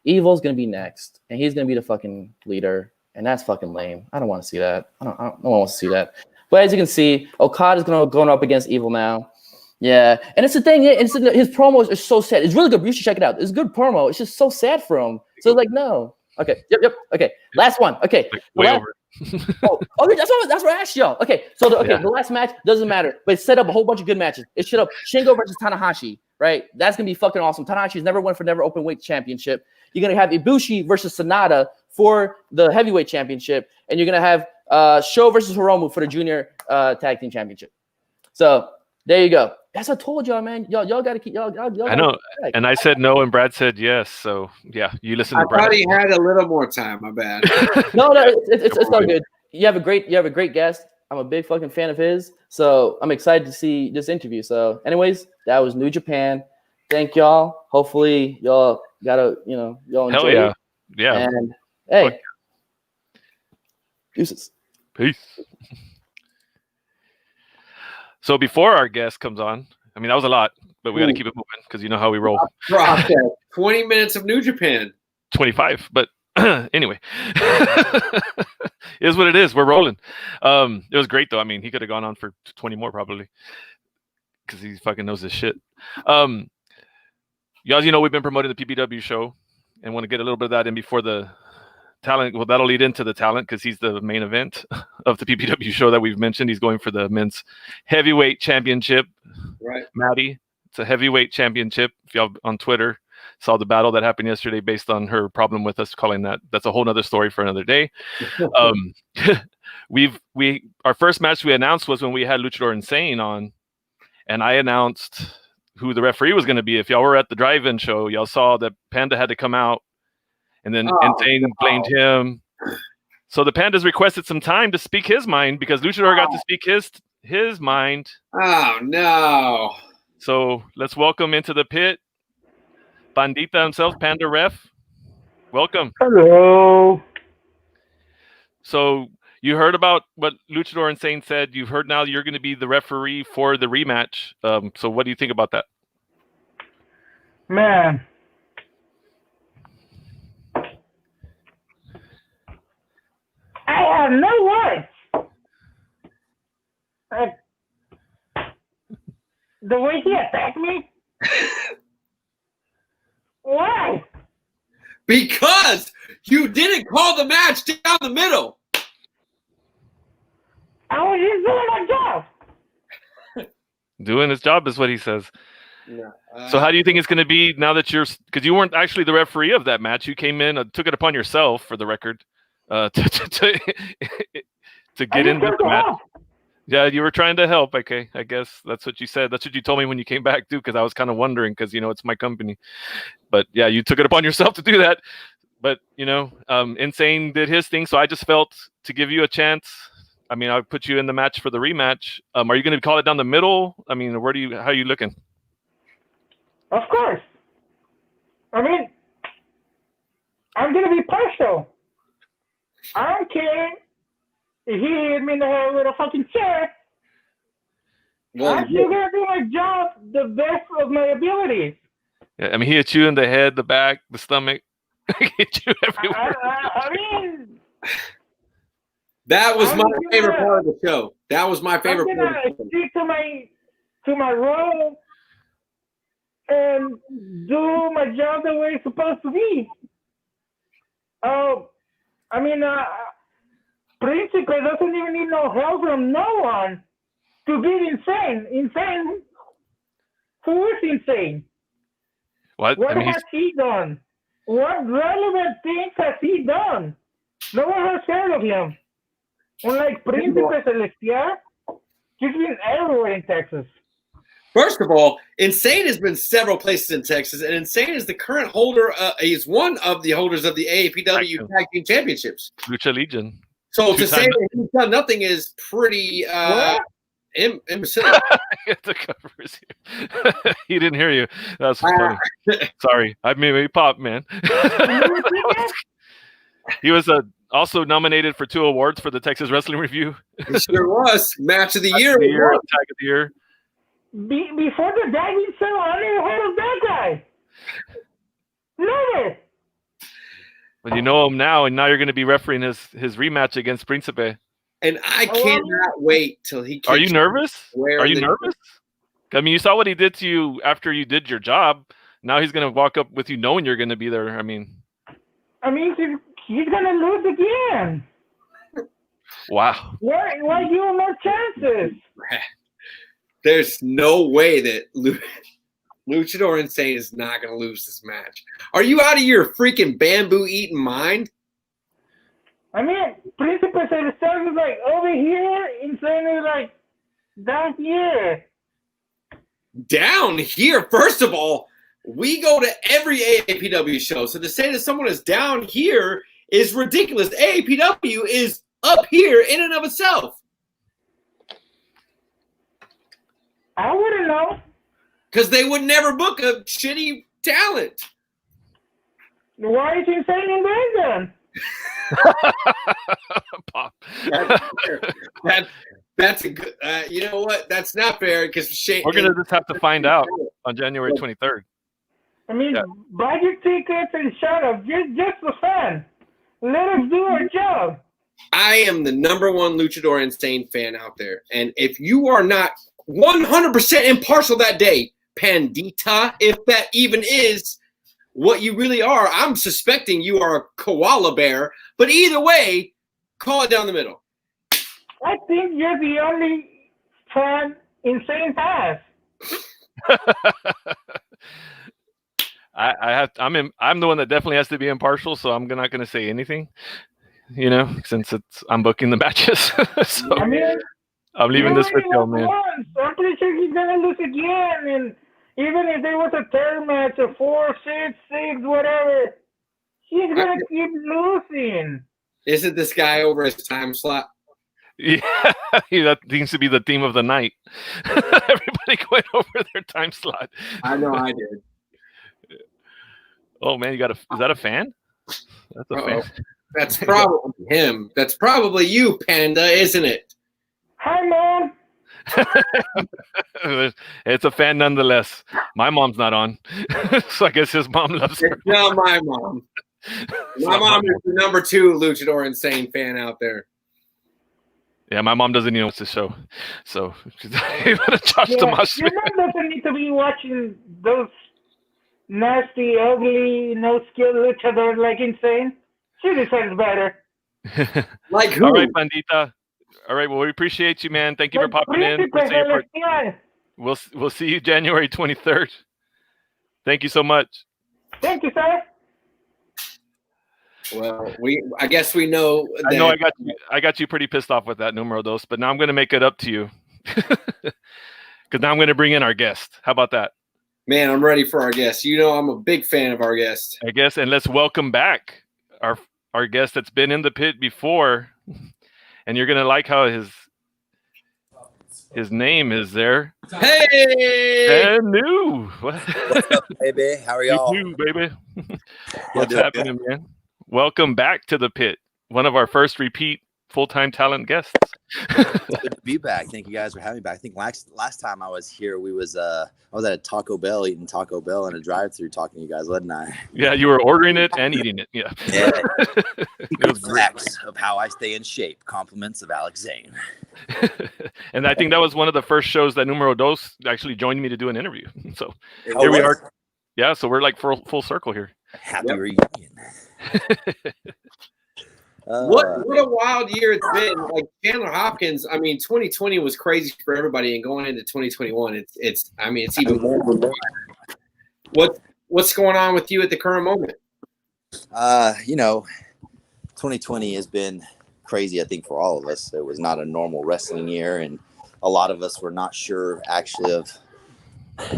Speaker 3: Evil's gonna be next, and he's gonna be the fucking leader. And that's fucking lame. I don't want to see that. No one wants to see that. But as you can see, Okada's going up against Evil now. Yeah. And it's the thing. His promos are so sad. It's really good. You should check it out. It's a good promo. It's just so sad for him. So like, no. Okay. Yep. Okay. Last one. Okay.
Speaker 1: Way over.
Speaker 3: That's what I asked y'all. Okay. So the last match doesn't matter, but it set up a whole bunch of good matches. It set up Shingo versus Tanahashi, right? That's going to be fucking awesome. Tanahashi's never won for never open weight championship. You're going to have Ibushi versus Sonata for the heavyweight championship, and you're going to have Sho versus Hiromu for the junior tag team championship. So there you go. As I told y'all, man, y'all got to keep y'all.
Speaker 1: I know, and I said no, and Brad said yes. So yeah, you listen to Brad.
Speaker 2: I thought he had a little more time. My bad.
Speaker 3: no, it's all good. You have a great guest. I'm a big fucking fan of his, so I'm excited to see this interview. So, anyways, that was New Japan. Thank y'all. Hopefully, y'all y'all enjoy.
Speaker 1: Hell yeah,
Speaker 3: it.
Speaker 1: yeah.
Speaker 3: And hey, deuces.
Speaker 1: Peace. So before our guest comes on, I mean that was a lot, but we got to keep it moving because you know how we roll.
Speaker 2: 20 minutes of New Japan.
Speaker 1: 25, but anyway, is what it is. We're rolling. It was great though. I mean, he could have gone on for 20 more probably because he fucking knows this shit. Y'all, we've been promoting the PPW show and want to get a little bit of that in before the talent. Well, that'll lead into the talent because he's the main event of the PPW show that we've mentioned. He's going for the men's heavyweight championship.
Speaker 2: Right,
Speaker 1: Maddie. It's a heavyweight championship. If y'all on Twitter saw the battle that happened yesterday based on her problem with us calling that's a whole nother story for another day. Our first match we announced was when we had Luchador Insane on, and I announced who the referee was going to be. If y'all were at the drive-in show, y'all saw that Panda had to come out, and then Insane blamed him. So the Panda's requested some time to speak his mind because Luchador got to speak his mind.
Speaker 2: Oh no!
Speaker 1: So let's welcome into the pit Bandita himself, Panda Ref. Welcome.
Speaker 4: Hello.
Speaker 1: So you heard about what Luchador Insane said. You've heard now you're going to be the referee for the rematch. So what do you think about that?
Speaker 4: Man. I have no words. The way he attacked me? Why?
Speaker 2: Because you didn't call the match down the middle.
Speaker 4: I was just doing my job.
Speaker 1: Doing his job is what he says.
Speaker 2: No.
Speaker 1: So how do you think it's going to be now that because you weren't actually the referee of that match. You came in, took it upon yourself, for the record, to get into the match. Yeah, you were trying to help. Okay, I guess that's what you said. That's what you told me when you came back too, because I was kind of wondering, because it's my company. But yeah, you took it upon yourself to do that. But Insane did his thing, so I just felt to give you a chance. I mean, I'll put you in the match for the rematch. Are you going to call it down the middle? I mean, how are you looking?
Speaker 4: Of course. I mean, I'm going to be partial. I don't care if he hit me in the head with a fucking chair.
Speaker 2: Well,
Speaker 4: I'm still going to do my job the best of my abilities.
Speaker 1: Yeah, I mean, he hit you in the head, the back, the stomach. Hit you everywhere.
Speaker 4: I mean...
Speaker 2: That was my favorite part of the show. That was my favorite part.
Speaker 4: I'm gonna stick to my role and do my job the way it's supposed to be. I mean, Principe doesn't even need no help from no one to beat Insane. Insane? Who is Insane?
Speaker 1: What?
Speaker 4: What has he done? What relevant things has he done? No one has heard of him. Unlike Príncipe Celestial, he's been everywhere in Texas.
Speaker 2: First of all, Insane has been several places in Texas, and Insane is the current holder. He's one of the holders of the AAPW Tag Team Championships.
Speaker 1: Lucha Legion.
Speaker 2: So to say that he's done nothing is pretty imbecile.
Speaker 1: The covers here. He didn't hear you. That's funny. Sorry, I made me pop, man. He was also nominated for 2 awards for the Texas Wrestling Review.
Speaker 2: It sure was. Match of the year.
Speaker 1: Tag of the year.
Speaker 4: Before the diving show, I never heard of that guy. Never.
Speaker 1: But you know him now, and now you're going to be refereeing his rematch against Principe.
Speaker 2: And I cannot wait till he.
Speaker 1: Are you nervous? Are you nervous? I mean, you saw what he did to you after you did your job. Now he's going to walk up with you knowing you're going to be there. I mean,
Speaker 4: he's going to lose again.
Speaker 1: Wow.
Speaker 4: Why give him more chances?
Speaker 2: There's no way that Luchador Insane is not going to lose this match. Are you out of your freaking bamboo eating mind?
Speaker 4: I mean, Príncipe said the stars is like over here, Insane is like down here.
Speaker 2: Down here, first of all, we go to every AAPW show. So to say that someone is down here is ridiculous. AAPW is up here in and of itself.
Speaker 4: I wouldn't know.
Speaker 2: Because they would never book a shitty talent.
Speaker 4: Why is Insane in there then?
Speaker 1: Pop.
Speaker 2: That's a good. You know what? That's not fair because
Speaker 1: we're gonna just have to find out on January 23rd.
Speaker 4: I mean, buy your tickets and shut up. Just for fun. Let us do our job.
Speaker 2: I am the number one Luchador Insane fan out there, and if you are not 100% impartial that day, Pandita, if that even is what you really are, I'm suspecting you are a koala bear. But either way, call it down the middle.
Speaker 4: I think you're the only fan Insane has.
Speaker 1: I'm the one that definitely has to be impartial, so I'm not going to say anything. You know, since I'm booking the matches. So
Speaker 4: I mean,
Speaker 1: I'm leaving this with you, man.
Speaker 4: I'm pretty sure he's gonna lose again, and even if there was a third match, a 4, 6, 6, whatever, he's gonna keep losing.
Speaker 2: Isn't this guy over his time slot?
Speaker 1: Yeah, that seems to be the theme of the night. Everybody going over their time slot.
Speaker 2: I know I did.
Speaker 1: Oh man, is that a fan? That's a fan.
Speaker 2: That's probably him. That's probably you, Panda, isn't it?
Speaker 4: Hi, Mom.
Speaker 1: It's a fan nonetheless. My mom's not on, so I guess his mom loves her.
Speaker 2: It's not my mom. My mom is the number 2 Luchador Insane fan out there.
Speaker 1: Yeah, my mom doesn't even watch the show, so she's not even to Josh the Mosh.
Speaker 4: Your mom doesn't need to be watching those nasty, ugly, no-skill luchadors like Insane. She deserves better.
Speaker 2: Like who?
Speaker 1: All right, Bandita. All right, well, we appreciate you, man. Thank you for popping in. We'll see you January 23rd. Thank you so much.
Speaker 4: Thank you, sir.
Speaker 2: Well, I guess we know.
Speaker 1: I know I got you pretty pissed off with that numero dos, but now I'm going to make it up to you because now I'm going to bring in our guest. How about that?
Speaker 2: Man, I'm ready for our guest. You know, I'm a big fan of our guest.
Speaker 1: I guess, and let's welcome back our guest that's been in the pit before, and you're going to like how his name is there.
Speaker 2: Hey,
Speaker 1: and new.
Speaker 5: What's up, baby? How are y'all?
Speaker 1: New, baby. What's happening, man? Welcome back to the pit. One of our first repeat full-time talent guests.
Speaker 5: It's good to be back. Thank you guys for having me back. I think last time I was here, I was at a Taco Bell eating Taco Bell in a drive-thru talking to you guys, wasn't I?
Speaker 1: Yeah, you were ordering it and eating it. Yeah.
Speaker 5: It was flex of how I stay in shape. Compliments of Alex Zane.
Speaker 1: And I think that was one of the first shows that Numero Dos actually joined me to do an interview. So here we are. Yeah, so we're like full circle here.
Speaker 5: Happy reunion.
Speaker 2: What a wild year it's been. Like Chandler Hopkins, I mean, 2020 was crazy for everybody, and going into 2021, it's even more. What's going on with you at the current moment?
Speaker 5: 2020 has been crazy, I think, for all of us. It was not a normal wrestling year, and a lot of us were not sure actually of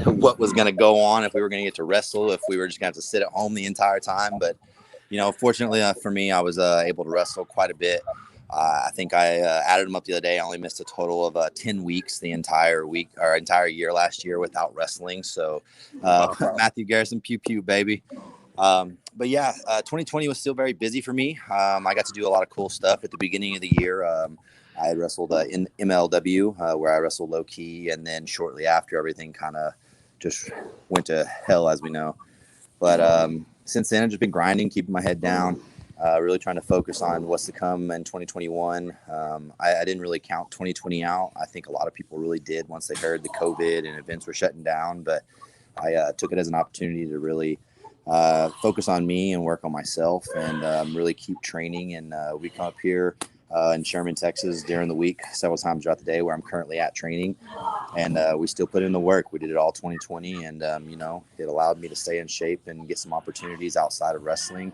Speaker 5: what was going to go on, if we were going to get to wrestle, if we were just going to have to sit at home the entire time. But fortunately for me, I was able to wrestle quite a bit. I think I added them up the other day. I only missed a total of 10 weeks the entire year last year without wrestling. So Matthew Garrison, pew pew, baby. But yeah, 2020 was still very busy for me. I got to do a lot of cool stuff at the beginning of the year. I had wrestled in MLW where I wrestled low key, and then shortly after, everything kind of just went to hell, as we know. But since then, I've just been grinding, keeping my head down, really trying to focus on what's to come in 2021. I didn't really count 2020 out. I think a lot of people really did once they heard the COVID and events were shutting down. But I took it as an opportunity to really focus on me and work on myself, and really keep training. And we come up here in Sherman, Texas during the week several times throughout the day where I'm currently at training, and we still put in the work. We did it all 2020, and it allowed me to stay in shape and get some opportunities outside of wrestling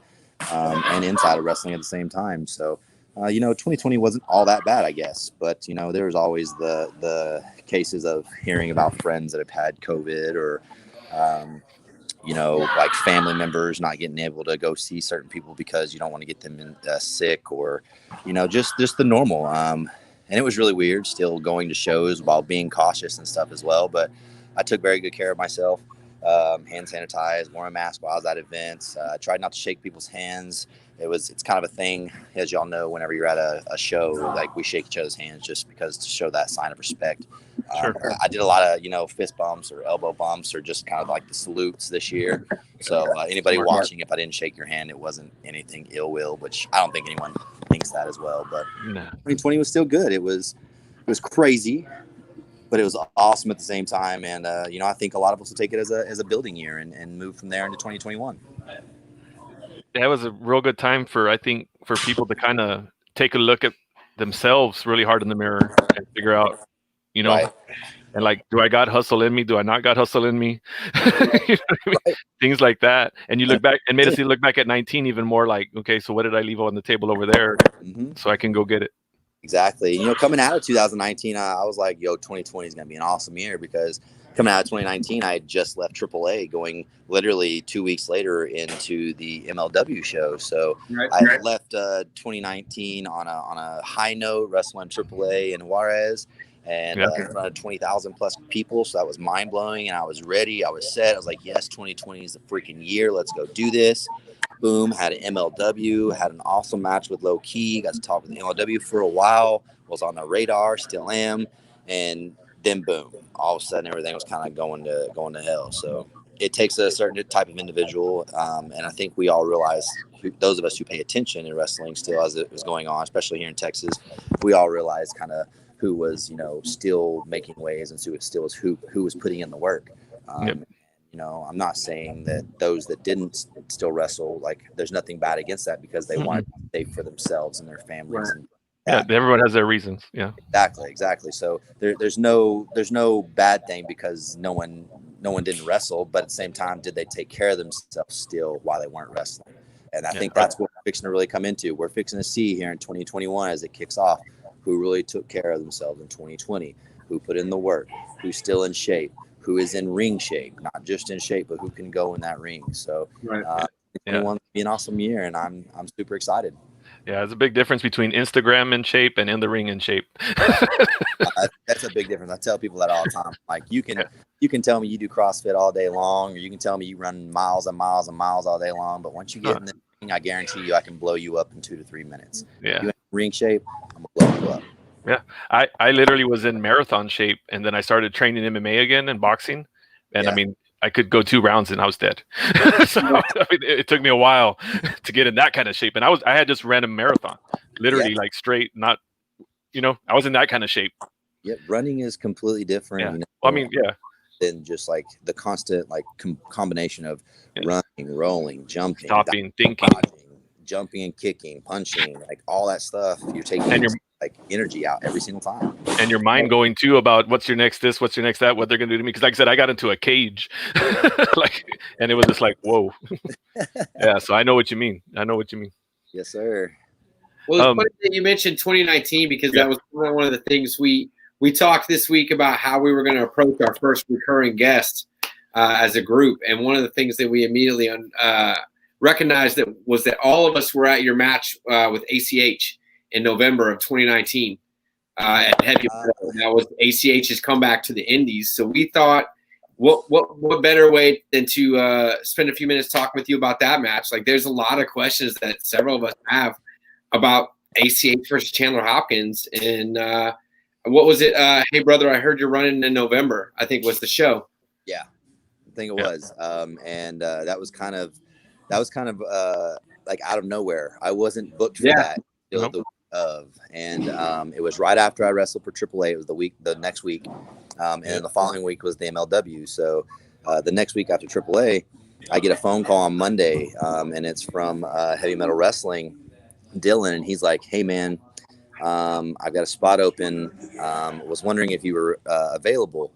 Speaker 5: and inside of wrestling at the same time. So 2020 wasn't all that bad, I guess. But, there was always the cases of hearing about friends that have had COVID or, like family members not getting able to go see certain people because you don't want to get them sick or, just the normal. And it was really weird still going to shows while being cautious and stuff as well. But I took very good care of myself. Hand sanitized, wore a mask while I was at events. Tried not to shake people's hands. It's kind of a thing, as y'all know, whenever you're at a show, like we shake each other's hands just because to show that sign of respect.
Speaker 1: Sure.
Speaker 5: I did a lot of, fist bumps or elbow bumps or just kind of like the salutes this year. So anybody watching, if I didn't shake your hand, it wasn't anything ill will, which I don't think anyone thinks that as well. But 2020 was still good. It was crazy, but it was awesome at the same time. And, I think a lot of us will take it as a building year and move from there into 2021.
Speaker 1: That was a real good time for people to kind of take a look at themselves really hard in the mirror and figure out,
Speaker 5: Right.
Speaker 1: and like, do I got hustle in me? Do I not got hustle in me? You know what I mean?
Speaker 5: Right.
Speaker 1: Things like that. And you look back and made us look back at 19 even more like, okay, so what did I leave on the table over there so I can go get it?
Speaker 5: Exactly. Coming out of 2019, I was like, 2020 is going to be an awesome year because coming out of 2019, I had just left AAA going literally 2 weeks later into the MLW show. So I left 2019 on a high note, wrestling AAA in Juarez and in front of 20,000 plus people. So that was mind blowing. And I was ready. I was set. I was like, yes, 2020 is the freaking year. Let's go do this. Boom, had an MLW, had an awesome match with Low Key, got to talk with MLW for a while, was on the radar, still am, and then boom, all of a sudden everything was kind of going to hell. So it takes a certain type of individual, and I think we all realize, those of us who pay attention in wrestling still as it was going on, especially here in Texas, we all realize kind of who was, still making waves and who was putting in the work. I'm not saying that those that didn't still wrestle, like there's nothing bad against that because they wanted to stay for themselves and their families.
Speaker 2: Right.
Speaker 5: And
Speaker 1: everyone has their reasons. Yeah,
Speaker 5: exactly. So there's no bad thing because no one didn't wrestle, but at the same time, did they take care of themselves still while they weren't wrestling? And I think that's what we're fixing to really come into. We're fixing to see here in 2021 as it kicks off, who really took care of themselves in 2020, who put in the work, who's still in shape, who is in ring shape, not just in shape, but who can go in that ring. So 2021 will be an awesome year, and I'm super excited.
Speaker 1: Yeah, there's a big difference between Instagram in shape and in the ring in shape.
Speaker 5: That's a big difference. I tell people that all the time. Like you can tell me you do CrossFit all day long, or you can tell me you run miles and miles and miles all day long, but once you get in the ring, I guarantee you I can blow you up in 2 to 3 minutes.
Speaker 1: Yeah.
Speaker 5: You in ring shape, I'm gonna blow you up.
Speaker 1: Yeah, I literally was in marathon shape, and then I started training MMA again and boxing, and I mean, I could go 2 rounds and I was dead. So it took me a while to get in that kind of shape, and I had just ran a marathon, literally like straight, not, I was in that kind of shape.
Speaker 5: Yeah, running is completely different. Than just like the constant like combination of running, rolling, jumping,
Speaker 1: stopping, thinking,
Speaker 5: jumping and kicking, punching, like all that stuff. You're taking and like energy out every single time,
Speaker 1: and your mind going too about what's your next this, what's your next that, what they're gonna do to me. Because like I said, I got into a cage, and it was just like whoa. Yeah, so I know what you mean.
Speaker 5: Yes, sir.
Speaker 2: Well, it's funny that you mentioned 2019 because that was one of the things we talked this week about how we were going to approach our first recurring guest as a group, and one of the things that we immediately recognized was that all of us were at your match with ACH in November of 2019 at Heavy Metal. That was ACH's comeback to the Indies. So we thought, what better way than to spend a few minutes talking with you about that match? Like, there's a lot of questions that several of us have about ACH versus Chandler Hopkins. And what was it? Hey, brother, I heard you're running in November, I think was the show. Yeah,
Speaker 5: I think it was. And that was kind of like out of nowhere. I wasn't booked for that. The week of, and it was right after I wrestled for AAA. It was the next week, and then the following week was the MLW. So the next week after AAA, I get a phone call on Monday, and it's from Heavy Metal Wrestling, Dylan, and he's like, "Hey man, I've got a spot open. Was wondering if you were available.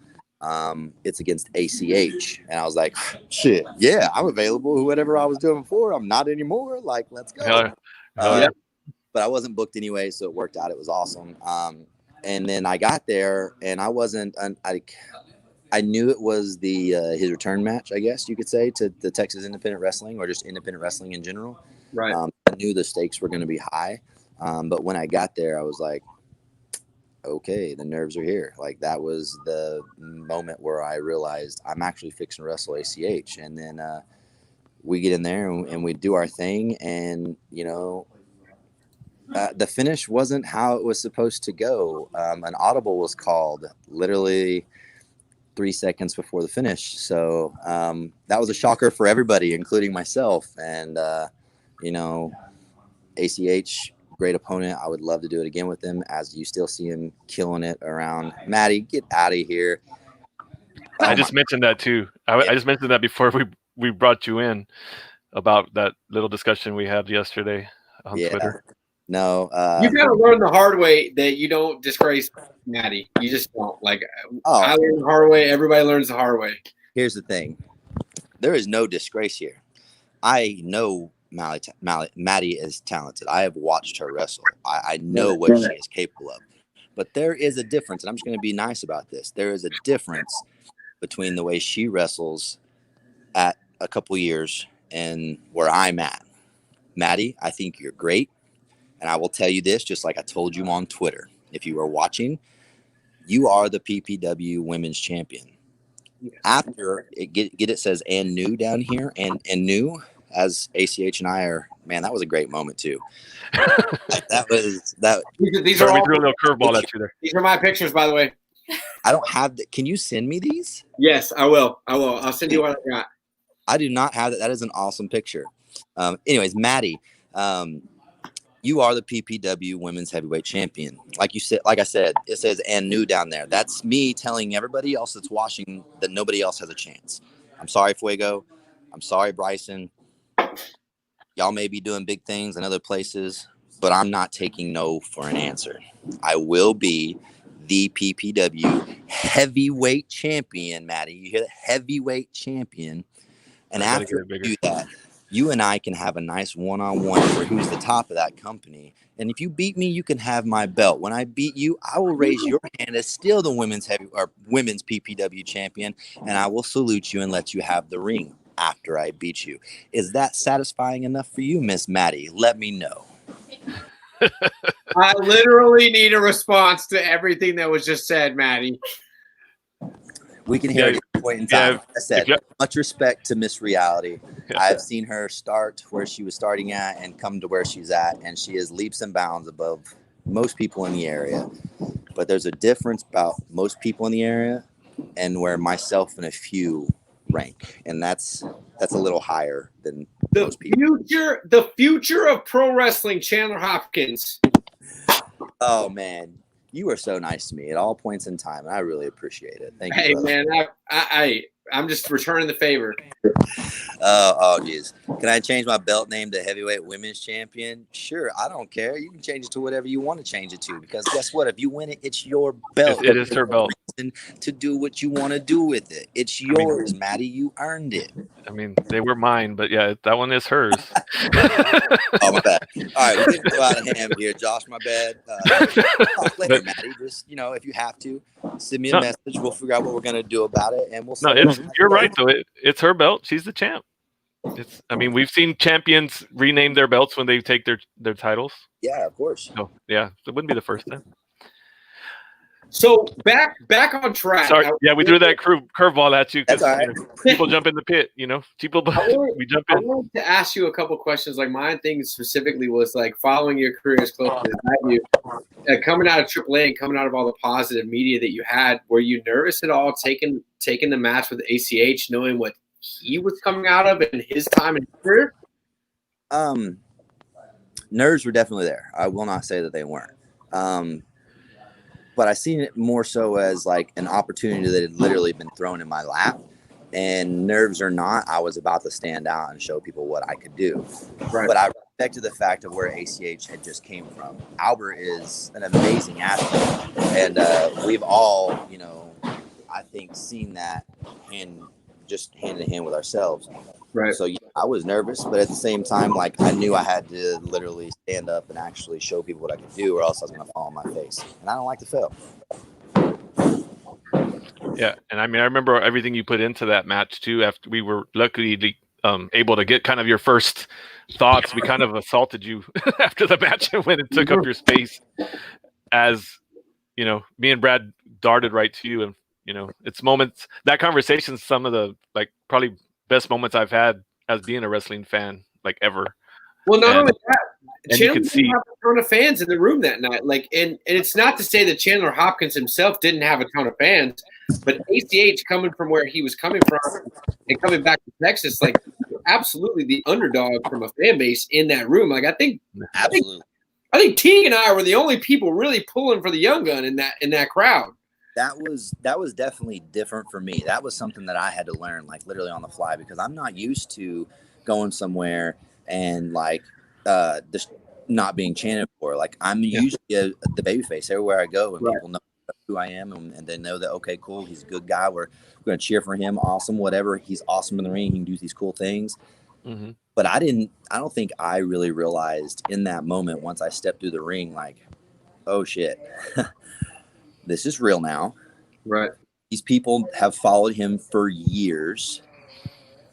Speaker 5: It's against ACH." And I was like, "Shit, yeah, I'm available. Whatever I was doing before, I'm not anymore. Like, let's go." but I wasn't booked anyway, so it worked out. It was awesome. And then I got there, and I wasn't. I knew it was his return match, I guess you could say, to the Texas Independent Wrestling, or just independent wrestling in general.
Speaker 2: Right.
Speaker 5: I knew the stakes were going to be high, but when I got there, I was like, okay, the nerves are here. Like, that was the moment where I realized I'm actually fixing to wrestle ACH. And then we get in there and we do our thing, and the finish wasn't how it was supposed to go. An audible was called literally 3 seconds before the finish. So that was a shocker for everybody, including myself. And, ACH, great opponent. I would love to do it again with him, as you still see him killing it around. Maddie, get out of here.
Speaker 1: I just mentioned that too. I just mentioned that before we brought you in, about that little discussion we had yesterday on Twitter.
Speaker 5: No.
Speaker 2: You got to learn the hard way that you don't disgrace Maddie. You just don't. I learned the hard way. Everybody learns the hard way.
Speaker 5: Here's the thing. There is no disgrace here. I know Maddie is talented. I have watched her wrestle. I know what she is capable of. But there is a difference, and I'm just going to be nice about this. There is a difference between the way she wrestles at a couple years and where I'm at. Maddie, I think you're great. And I will tell you this, just like I told you on Twitter. If you are watching, you are the PPW Women's Champion. After it says "and new" down here, and new, as ACH and I are, man, that was a great moment too. that.
Speaker 2: These are all,
Speaker 1: we threw a little curveball at you there.
Speaker 2: These are my pictures, by the way.
Speaker 5: I don't have that. Can you send me these?
Speaker 2: Yes, I will. I'll send you what I got.
Speaker 5: I do not have that. That is an awesome picture. Anyways, Maddie, you are the PPW Women's Heavyweight Champion. Like I said, it says "and new" down there. That's me telling everybody else that's watching that nobody else has a chance. I'm sorry, Fuego. I'm sorry, Bryson. Y'all may be doing big things in other places, but I'm not taking no for an answer. I will be the PPW Heavyweight Champion, Maddie. You hear that? Heavyweight Champion. And after you do that, you and I can have a nice one-on-one for who's the top of that company. And if you beat me, you can have my belt. When I beat you, I will raise your hand as still the women's PPW champion, and I will salute you and let you have the ring after I beat you. Is that satisfying enough for you, Miss Maddie? Let me know.
Speaker 2: I literally need a response to everything that was just said, Maddie.
Speaker 5: We can hear it at a point in time. I said, much respect to Miss Reality. I've seen her start where she was starting at and come to where she's at, and she is leaps and bounds above most people in the area. But there's a difference about most people in the area and where myself and a few rank, and that's a little higher than most people.
Speaker 2: The future of pro wrestling, Chandler Hopkins.
Speaker 5: Oh man, you are so nice to me at all points in time, and I really appreciate it. Thank you.
Speaker 2: Hey man, I'm just returning the favor.
Speaker 5: Oh geez, can I change my belt name to Heavyweight Women's Champion? Sure, I don't care. You can change it to whatever you want to change it to, because guess what? If you win it, it's your belt.
Speaker 1: It is her belt.
Speaker 5: To do what you want to do with it. It's yours, Maddie. You earned it.
Speaker 1: I mean, they were mine, but yeah, that one is hers.
Speaker 5: Oh, my bad. All right, we're getting out of hand here. Josh, my bad. Talk later, Maddie. Just, if you have to, send me a message. We'll figure out what we're going to do about it, and we'll see.
Speaker 1: No, you're right, though. It's her belt. She's the champ. We've seen champions rename their belts when they take their titles.
Speaker 5: Yeah, of course.
Speaker 1: So, yeah, it wouldn't be the first time.
Speaker 2: So back on track.
Speaker 1: Sorry, we threw that curveball at you because
Speaker 5: right.
Speaker 1: People jump in the pit. We jump in.
Speaker 2: I wanted to ask you a couple questions. Like my thing specifically was like following your career as close as I do, coming out of AAA and coming out of all the positive media that you had. Were you nervous at all taking the match with ACH, knowing what he was coming out of in his time in his career?
Speaker 5: Nerves were definitely there. I will not say that they weren't. But I seen it more so as like an opportunity that had literally been thrown in my lap. And nerves or not, I was about to stand out and show people what I could do. Right. But I respected the fact of where ACH had just came from. Albert is an amazing athlete. And we've all, I think, seen that hand in hand with ourselves.
Speaker 2: Right.
Speaker 5: So I was nervous, but at the same time, like I knew I had to literally stand up and actually show people what I could do, or else I was going to fall on my face. And I don't like to fail.
Speaker 1: Yeah, and I mean, I remember everything you put into that match too. After we were luckily able to get kind of your first thoughts, we kind of assaulted you after the match and went and took up your space. As you know, me and Brad darted right to you, and you know, it's moments that conversation's some of the like probably best moments I've had as being a wrestling fan like ever.
Speaker 2: Well, not only that,
Speaker 1: and you
Speaker 2: Chandler
Speaker 1: could see
Speaker 2: didn't have a ton of fans in the room that night. Like, and it's not to say that Chandler Hopkins himself didn't have a ton of fans, but ACH coming from where he was coming from and coming back to Texas, like absolutely the underdog from a fan base in that room. Like, I think Teague and I were the only people really pulling for the young gun in that crowd.
Speaker 5: That was definitely different for me. That was something that I had to learn, like literally on the fly, because I'm not used to going somewhere and like just not being chanted for. Like I'm usually the babyface everywhere I go, and people know who I am, and they know that okay, cool, he's a good guy. We're going to cheer for him. Awesome, whatever. He's awesome in the ring. He can do these cool things. Mm-hmm. But I don't think I really realized in that moment once I stepped through the ring, like, oh shit. This is real now.
Speaker 2: Right.
Speaker 5: These people have followed him for years.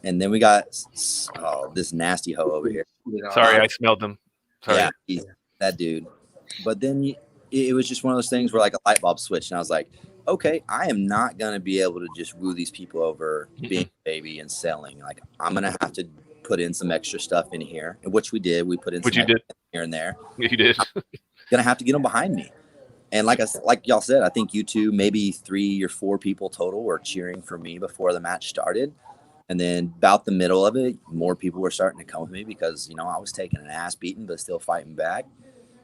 Speaker 5: And then we got this nasty hoe over here.
Speaker 1: Sorry, I smelled them. Sorry.
Speaker 5: Yeah, that dude. But then it was just one of those things where like a light bulb switched. And I was like, okay, I am not going to be able to just woo these people over being a baby and selling. Like I'm going to have to put in some extra stuff in here, which we did. We put in some here and there.
Speaker 1: You did.
Speaker 5: Going to have to get them behind me. And like y'all said, I think you two, maybe 3 or 4 people total were cheering for me before the match started. And then about the middle of it, more people were starting to come with me because, you know, I was taking an ass beating, but still fighting back.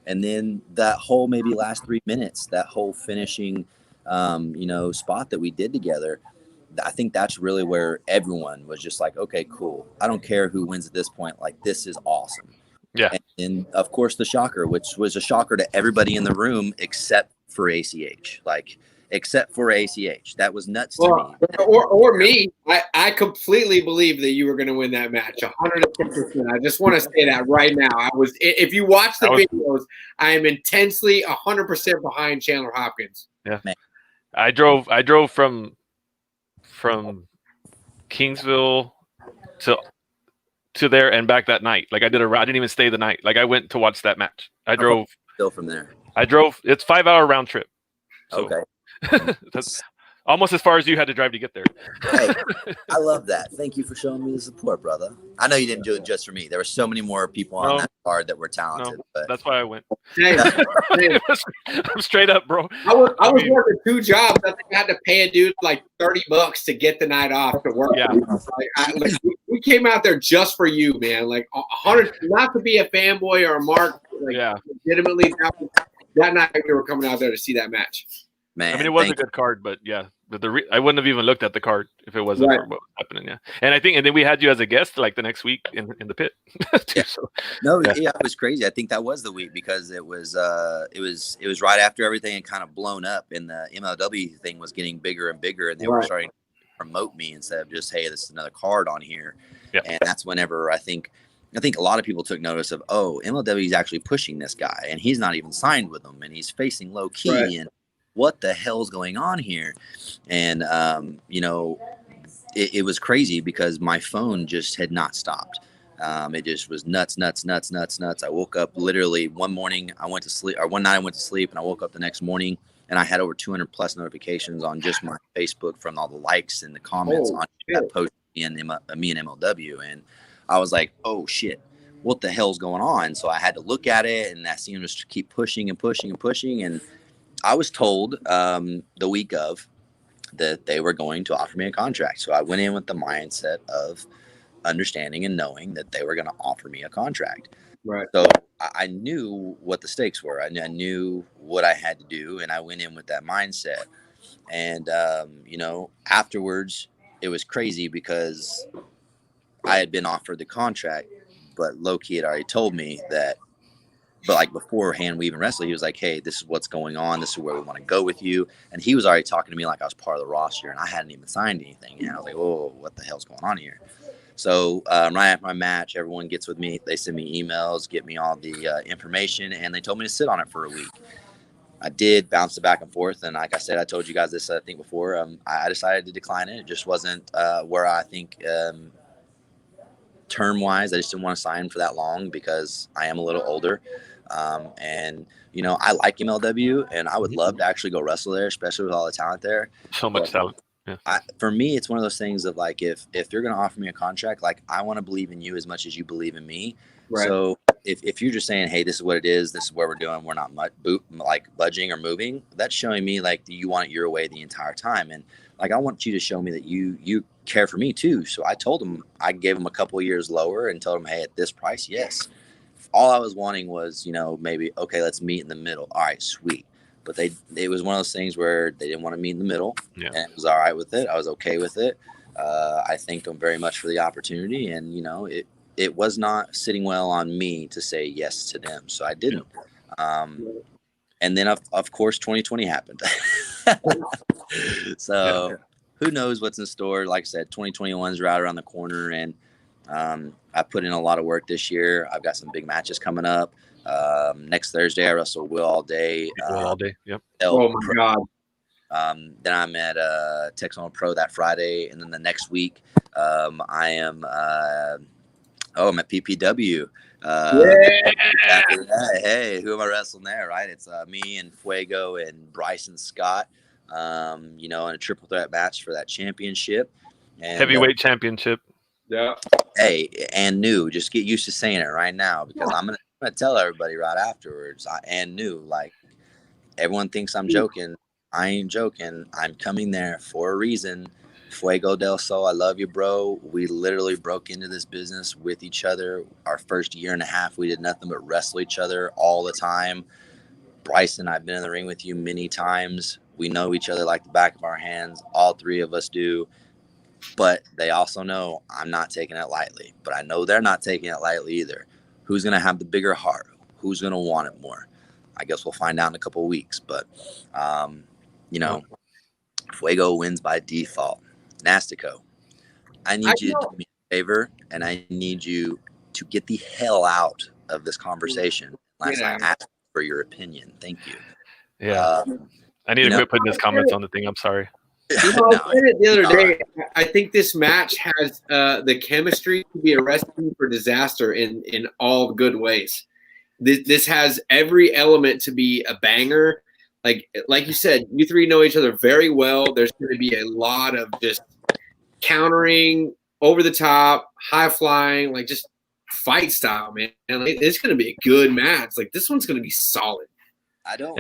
Speaker 5: And then that whole maybe last 3 minutes, that whole finishing, spot that we did together, I think that's really where everyone was just like, okay, cool. I don't care who wins at this point. Like, this is awesome.
Speaker 1: Yeah.
Speaker 5: And of course, the shocker, which was a shocker to everybody in the room except for ACH. Like, except for ACH. That was nuts to me.
Speaker 2: Or me. I completely believe that you were going to win that match. 110%. I just want to say that right now. If you watch the videos, I am intensely 100% behind Chandler Hopkins.
Speaker 1: Yeah. Man. I drove from Kingsville to there and back that night. Like I didn't even stay the night. Like I went to watch that match. I drove
Speaker 5: still from there.
Speaker 1: It's 5-hour round trip. So.
Speaker 5: Okay.
Speaker 1: That's almost as far as you had to drive to get there.
Speaker 5: Hey, I love that. Thank you for showing me the support, brother. I know you didn't do it just for me. There were so many more people on that card that were talented. But
Speaker 1: that's why I went.
Speaker 2: Hey,
Speaker 1: I'm straight up, bro.
Speaker 2: I was working 2 jobs. I think I had to pay a dude like $30 to get the night off to work.
Speaker 1: Yeah.
Speaker 2: We came out there just for you, man. Like 100, not to be a fanboy or a mark. Like, legitimately, that night we were coming out there to see that match.
Speaker 5: Man,
Speaker 1: I mean, it was a good card, but yeah, I wouldn't have even looked at the card if it wasn't for what was happening. Yeah, and then we had you as a guest like the next week in the pit. Too, so,
Speaker 5: it was crazy. I think that was the week because it was right after everything had kind of blown up, and the MLW thing was getting bigger and bigger, and they were starting to promote me instead of just, hey, this is another card on here. Yeah. And that's whenever I think a lot of people took notice of, oh, MLW is actually pushing this guy, and he's not even signed with them, and he's facing low key and. What the hell's going on here? And, it was crazy because my phone just had not stopped. It just was nuts. I woke up literally one night I went to sleep and I woke up the next morning and I had over 200 plus notifications on just my Facebook from all the likes and the comments on that post me and MLW. And I was like, oh shit, what the hell's going on? So I had to look at it and that seemed to keep pushing. And I was told the week of that they were going to offer me a contract. So I went in with the mindset of understanding and knowing that they were going to offer me a contract.
Speaker 2: Right.
Speaker 5: So I knew what the stakes were. I knew what I had to do, and I went in with that mindset. And, afterwards, it was crazy because I had been offered the contract, but Loki had already told me that. But like beforehand, we even wrestled, he was like, hey, this is what's going on. This is where we want to go with you. And he was already talking to me like I was part of the roster and I hadn't even signed anything. And I was like, oh, what the hell's going on here? So right after my match, everyone gets with me. They send me emails, get me all the information, and they told me to sit on it for a week. I did bounce it back and forth, and like I said, I told you guys this I think before. I decided to decline it. It just wasn't where I think term-wise, I just didn't want to sign for that long because I am a little older, and you know I like MLW, and I would love to actually go wrestle there, especially with all the talent there.
Speaker 1: So much talent. Yeah.
Speaker 5: For me, it's one of those things of like if you're going to offer me a contract, like I want to believe in you as much as you believe in me. Right. So if you're just saying, hey, this is what it is, this is what we're doing, we're not like budging or moving, that's showing me like you want it your way the entire time. And like I want you to show me that you care for me too. So I told him, I gave him a couple of years lower and told him, hey, at this price, yes. All I was wanting was, you know, maybe, okay, let's meet in the middle. All right, sweet. But it was one of those things where they didn't want to meet in the middle, and it was all right with it. I was okay with it. I thanked them very much for the opportunity, and you know, it was not sitting well on me to say yes to them, so I didn't. And then of course 2020 happened. So who knows what's in store? Like I said, 2021 is right around the corner, and I put in a lot of work this year. I've got some big matches coming up. Next Thursday, I wrestle Will all day.
Speaker 1: Yep.
Speaker 2: Oh my God.
Speaker 5: Then I'm at Texas Pro that Friday, and then the next week, I'm at PPW. After that, hey, who am I wrestling there? Right, it's me and Fuego and Bryson Scott. You know, in a triple threat match for that championship. And,
Speaker 1: heavyweight championship.
Speaker 2: Yeah.
Speaker 5: Hey, and new, just get used to saying it right now because I'm gonna tell everybody right afterwards. And new, like everyone thinks I'm joking. I ain't joking. I'm coming there for a reason. Fuego del Sol, I love you, bro. We literally broke into this business with each other. Our first year and a half, we did nothing but wrestle each other all the time. Bryson, I've been in the ring with you many times. We know each other like the back of our hands. All three of us do. But they also know I'm not taking it lightly. But I know they're not taking it lightly either. Who's going to have the bigger heart? Who's going to want it more? I guess we'll find out in a couple of weeks. But, you know, Fuego wins by default. Nastico, I need you to do me a favor, and I need you to get the hell out of this conversation. Last I asked for your opinion. Thank you.
Speaker 1: Yeah. I need to quit putting his comments on the thing. I'm sorry.
Speaker 2: You know, I said it the other day. I think this match has the chemistry to be a recipe for disaster in all good ways. This has every element to be a banger. Like you said, you three know each other very well. There's going to be a lot of just countering, over the top, high flying, like just fight style, man. And it's going to be a good match. Like this one's going to be solid.
Speaker 5: I don't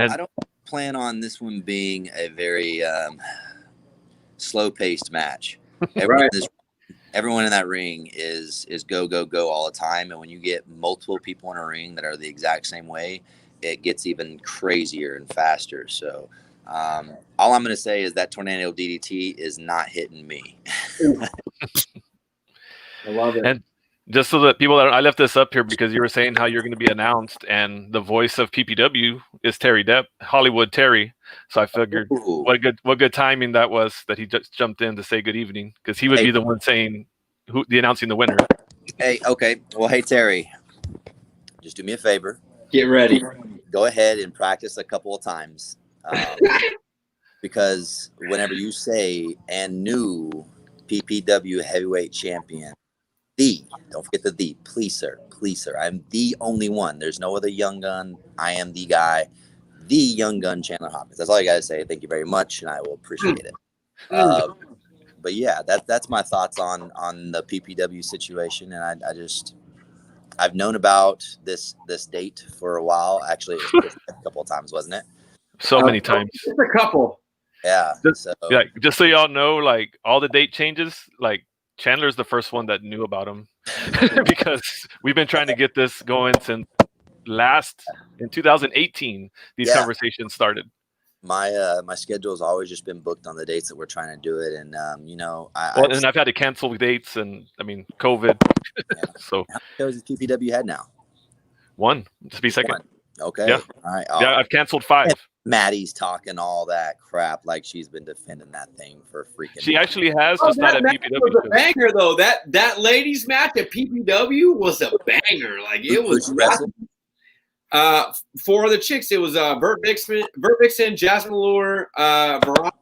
Speaker 5: plan on this one being a very slow-paced match. Everyone in that ring is go all the time, and when you get multiple people in a ring that are the exact same way, it gets even crazier and faster. So all I'm going to say is that tornado DDT is not hitting me.
Speaker 2: I love it.
Speaker 1: And just so that people I left this up here because you were saying how you're going to be announced, and the voice of PPW is Terry Depp, Hollywood Terry. So I figured what good timing that was that he just jumped in to say good evening, because he would be the one saying announcing the winner. Hey,
Speaker 5: okay. Well, hey Terry, just do me a favor.
Speaker 2: Get ready.
Speaker 5: Go ahead and practice a couple of times, because whenever you say and new PPW heavyweight champion, don't forget the please sir, I'm the only one. There's no other young gun. I am the guy, the young gun Chandler Hopkins. That's all you gotta say. Thank you very much, and I will appreciate it. But yeah, that's my thoughts on the PPW situation, and I've known about this date for a while. Actually, it was a couple of times, wasn't it?
Speaker 1: So many times.
Speaker 2: Just a couple.
Speaker 5: Yeah.
Speaker 1: Just so y'all know, like all the date changes, like Chandler's the first one that knew about him because we've been trying to get this going since in 2018. These conversations started.
Speaker 5: My schedule has always just been booked on the dates that we're trying to do it, and
Speaker 1: and I've had to cancel dates, and I mean COVID. So
Speaker 5: how many shows does PPW had now?
Speaker 1: One, to be second.
Speaker 5: Okay.
Speaker 1: Yeah.
Speaker 5: All right.
Speaker 1: Yeah, I've canceled 5.
Speaker 5: Maddie's talking all that crap like she's been defending that thing for freaking.
Speaker 1: She actually has,
Speaker 2: Oh,
Speaker 1: just not
Speaker 2: that
Speaker 1: at
Speaker 2: match
Speaker 1: PPW.
Speaker 2: was a banger though. That ladies match at PPW was a banger. Like it was. For the chicks, it was Bert Vixen, Jasmine Lure, Veronica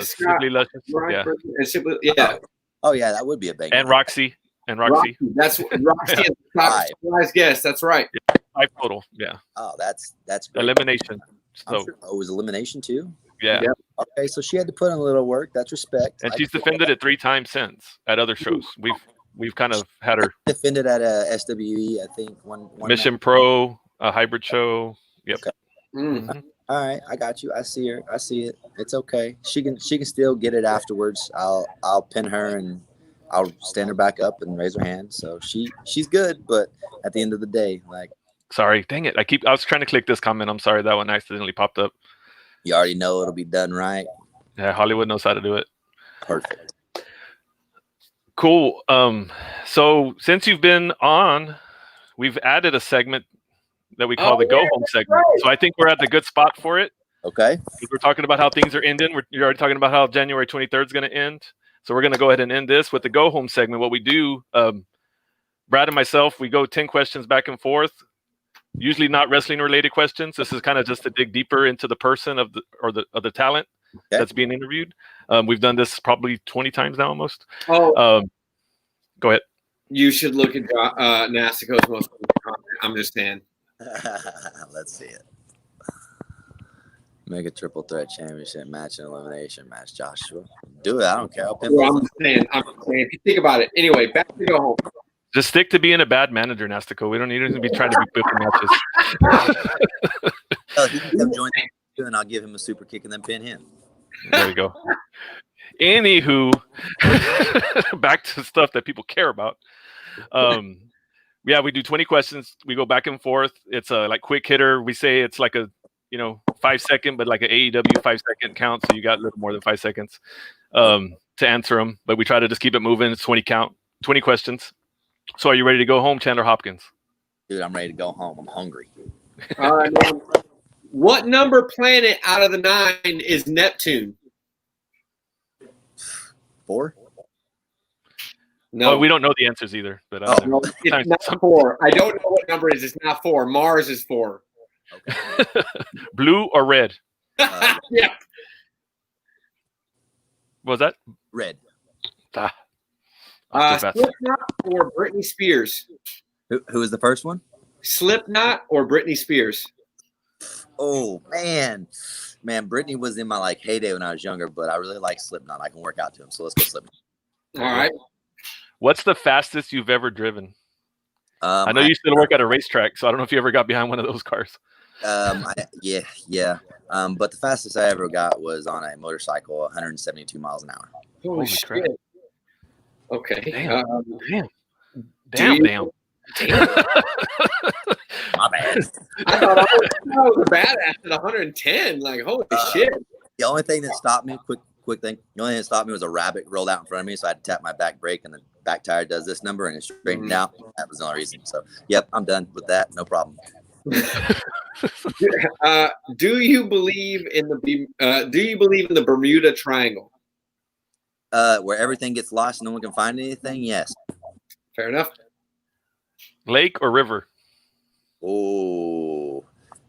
Speaker 2: Scott,
Speaker 1: Yeah.
Speaker 2: and Shipley, yeah.
Speaker 5: Oh yeah, that would be a banger.
Speaker 1: And Roxy.
Speaker 2: That's Roxy and top surprise guest. That's right.
Speaker 1: 5 total. Yeah.
Speaker 5: Oh, that's great.
Speaker 1: Elimination. So
Speaker 5: Sure. Oh, it was elimination too?
Speaker 1: yeah.
Speaker 5: Okay, so she had to put in a little work. That's respect.
Speaker 1: And she's defended it 3 times since at other shows. We've kind of had her
Speaker 5: defended at a SWE, I think one
Speaker 1: Mission Pro, a hybrid show. Yep.
Speaker 5: Okay.
Speaker 2: Mm.
Speaker 5: All right, I got you. I see her. I see it. It's okay. She can still get it afterwards. I'll pin her and I'll stand her back up and raise her hand. So she's good, but at the end of the day, like,
Speaker 1: sorry, dang it. I was trying to click this comment. I'm sorry, that one accidentally popped up.
Speaker 5: you already know it'll be done right.
Speaker 1: Yeah, Hollywood knows how to do it.
Speaker 5: Perfect.
Speaker 1: Cool. So since you've been on, we've added a segment that we call the go home segment. Right. So I think we're at the good spot for it.
Speaker 5: Okay.
Speaker 1: We're talking about how things are ending. You're already talking about how January 23rd is going to end. So we're going to go ahead and end this with the go home segment. What we do, Brad and myself, we go 10 questions back and forth. Usually not wrestling related questions. This is kind of just to dig deeper into the person of the talent that's being interviewed. We've done this probably 20 times now almost.
Speaker 2: Oh,
Speaker 1: go ahead.
Speaker 2: You should look at Nastico's most comment. I'm just saying.
Speaker 5: Let's see it. Mega triple threat championship match and elimination match. Joshua, do it. I don't care.
Speaker 2: I'm saying. If you think about it. Anyway, back to go home.
Speaker 1: Just stick to being a bad manager, Nastico. We don't need to be trying to be biffing matches.
Speaker 5: He can come join me and I'll give him a super kick and then pin him.
Speaker 1: There you go. Anywho, back to stuff that people care about. Yeah, we do 20 questions. We go back and forth. It's a like quick hitter. We say it's like a 5-second, but like an AEW 5-second count. So you got a little more than 5 seconds to answer them. But we try to just keep it moving. It's 20 questions. So are you ready to go home, Chandler Hopkins?
Speaker 5: Dude, I'm ready to go home. I'm hungry.
Speaker 2: All right, man. What number planet out of the 9 is Neptune?
Speaker 5: 4?
Speaker 1: No, we don't know the answers either. But
Speaker 2: no, it's not 4. I don't know what number it is. It's not 4. Mars is 4.
Speaker 5: Okay.
Speaker 1: Blue or red?
Speaker 2: Yeah.
Speaker 1: What was that?
Speaker 5: Red.
Speaker 2: Slipknot or Britney Spears?
Speaker 5: Who was the first one?
Speaker 2: Slipknot or Britney Spears?
Speaker 5: Oh man, Britney was in my heyday when I was younger, but I really like Slipknot. I can work out to him, so let's go Slipknot.
Speaker 2: All right.
Speaker 1: What's the fastest you've ever driven? I know you still work at a racetrack, so I don't know if you ever got behind one of those cars.
Speaker 5: Yeah. But the fastest I ever got was on a motorcycle, 172 miles an hour.
Speaker 2: Holy crap. Okay.
Speaker 1: Damn.
Speaker 5: My bad.
Speaker 2: I thought I was a badass at 110. Like, holy shit.
Speaker 5: The only thing that stopped me, quick thing, the only thing that stopped me was a rabbit rolled out in front of me, so I had to tap my back brake, and the back tire does this number, and it straightened out. That was the only reason. So, yep, I'm done with that. No problem.
Speaker 2: Do you believe in the Bermuda Triangle?
Speaker 5: Where everything gets lost and no one can find anything? Yes.
Speaker 2: Fair enough.
Speaker 1: Lake or river?
Speaker 5: Oh,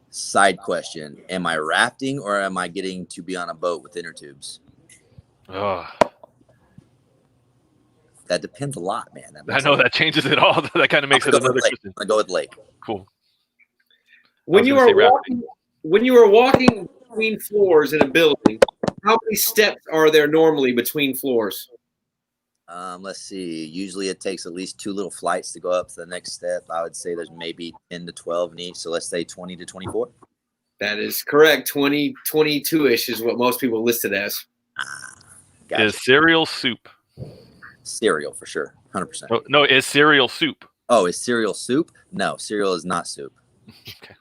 Speaker 5: side question. Am I rafting or am I getting to be on a boat with inner tubes?
Speaker 1: Oh.
Speaker 5: That depends a lot, man.
Speaker 1: I know that changes it all. That kind of makes it another question.
Speaker 5: I'm going to go with lake.
Speaker 1: Cool.
Speaker 2: When you are walking between floors in a building, how many steps are there normally between floors?
Speaker 5: Let's see. Usually it takes at least 2 little flights to go up to the next step. I would say there's maybe 10 to 12 in each. So let's say 20 to 24.
Speaker 2: That is correct. 20, 22-ish is what most people listed as.
Speaker 5: Gotcha.
Speaker 1: Is cereal soup?
Speaker 5: Cereal for sure. 100%.
Speaker 1: No, is cereal soup?
Speaker 5: Oh, is cereal soup? No, cereal is not soup.
Speaker 1: Okay.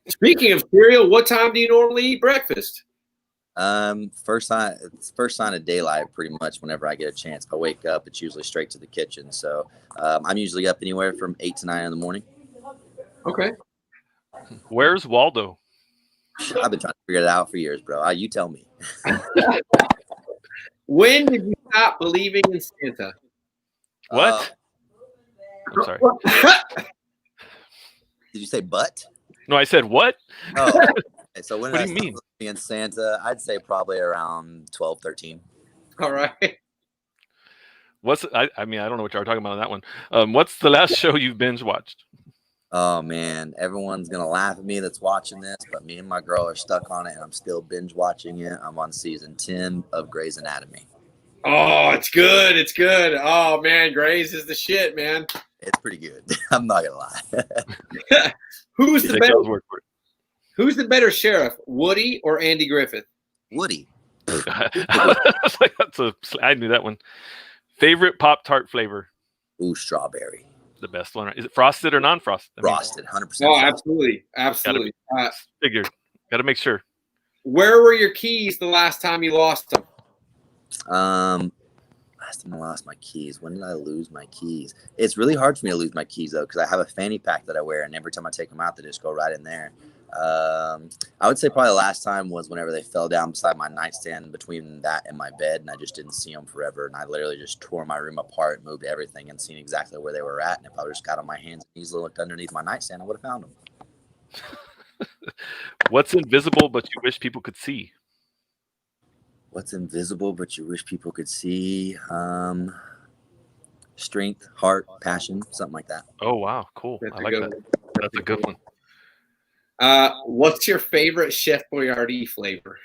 Speaker 2: Speaking of cereal, what time do you normally eat breakfast?
Speaker 5: First sign of daylight, pretty much whenever I get a chance. If I wake up, it's usually straight to the kitchen. So I'm usually up anywhere from 8 to 9 in the morning.
Speaker 2: Okay.
Speaker 1: Where's Waldo?
Speaker 5: I've been trying to figure it out for years, bro. You tell me.
Speaker 2: When did you stop believing in Santa?
Speaker 1: What? I'm sorry.
Speaker 5: Did you say butt?
Speaker 1: No, I said what?
Speaker 5: Oh, okay. So when
Speaker 1: What
Speaker 5: did
Speaker 1: do
Speaker 5: I
Speaker 1: you mean?
Speaker 5: start believing in Santa? I'd say probably around 12, 13.
Speaker 2: All right.
Speaker 1: I mean, I don't know what y'all are talking about on that one. What's the last show you've binge watched?
Speaker 5: Oh man, everyone's gonna laugh at me that's watching this, but me and my girl are stuck on it, and I'm still binge watching it. I'm on season 10 of Grey's Anatomy.
Speaker 2: Oh, it's good. It's good. Oh man, Grey's is the shit, man.
Speaker 5: It's pretty good. I'm not gonna lie.
Speaker 2: Who's
Speaker 1: You
Speaker 2: the
Speaker 1: take
Speaker 2: better?
Speaker 1: God's word for it.
Speaker 2: Who's the better sheriff, Woody or Andy Griffith?
Speaker 5: Woody.
Speaker 1: I knew that one. Favorite Pop-Tart flavor?
Speaker 5: Ooh, strawberry.
Speaker 1: The best one. Is it frosted or non-frosted?
Speaker 5: Frosted, 100%.
Speaker 2: Oh, absolutely, absolutely.
Speaker 1: Figured. Got to make sure.
Speaker 2: Where were your keys the last time you lost them?
Speaker 5: Last time I lost my keys. When did I lose my keys? It's really hard for me to lose my keys though, because I have a fanny pack that I wear, and every time I take them out, they just go right in there. I would say probably the last time was whenever they fell down beside my nightstand between that and my bed, and I just didn't see them forever. And I literally just tore my room apart, moved everything, and seen exactly where they were at. And if I would just got on my hands and knees and looked underneath my nightstand, I would have found them.
Speaker 1: What's invisible but you wish people could see?
Speaker 5: What's invisible but you wish people could see? Strength, heart, passion, something like that.
Speaker 1: Oh wow, cool. I like that. That's a good one.
Speaker 2: What's your favorite Chef Boyardee flavor?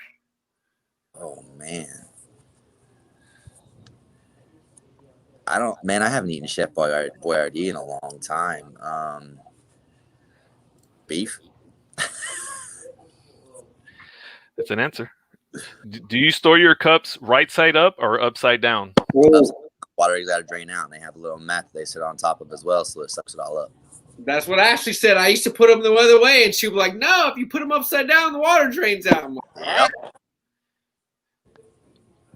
Speaker 5: Oh man, I haven't eaten Chef Boyardee in a long time. Beef.
Speaker 1: That's an answer. Do you store your cups right side up or upside down?
Speaker 5: Water got to drain out, and they have a little mat that they sit on top of as well, so it sucks it all up.
Speaker 2: That's what Ashley said. I used to put them the other way, and she was like, "No, if you put them upside down, the water drains out." I'm like,
Speaker 5: Yep.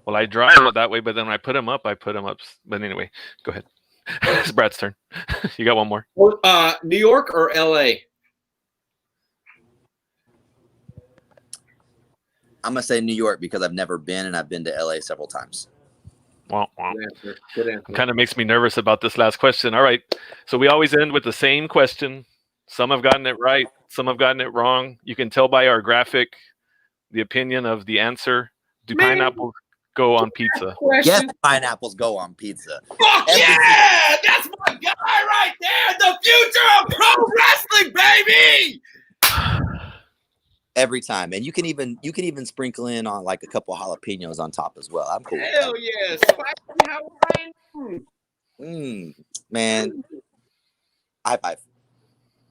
Speaker 1: Well, I dry them that way, but then when I put them up, But anyway, go ahead. It's Brad's turn. You got one more.
Speaker 2: New York or L.A.?
Speaker 5: I'm gonna say New York because I've never been, and I've been to LA several times.
Speaker 1: Wah, wah.
Speaker 2: Good answer.
Speaker 1: Kind of makes me nervous about this last question. All right. So we always end with the same question. Some have gotten it right. Some have gotten it wrong. You can tell by our graphic the opinion of the answer. Do pineapples go on pizza?
Speaker 5: Yes, pineapples go on pizza.
Speaker 2: Fuck yeah! That's my guy right there. The future of pro wrestling, baby.
Speaker 5: Every time, and you can even sprinkle in on like a couple jalapenos on top as well. I'm cool.
Speaker 2: Hell yeah, spicy Hawaiian.
Speaker 5: Man, high five.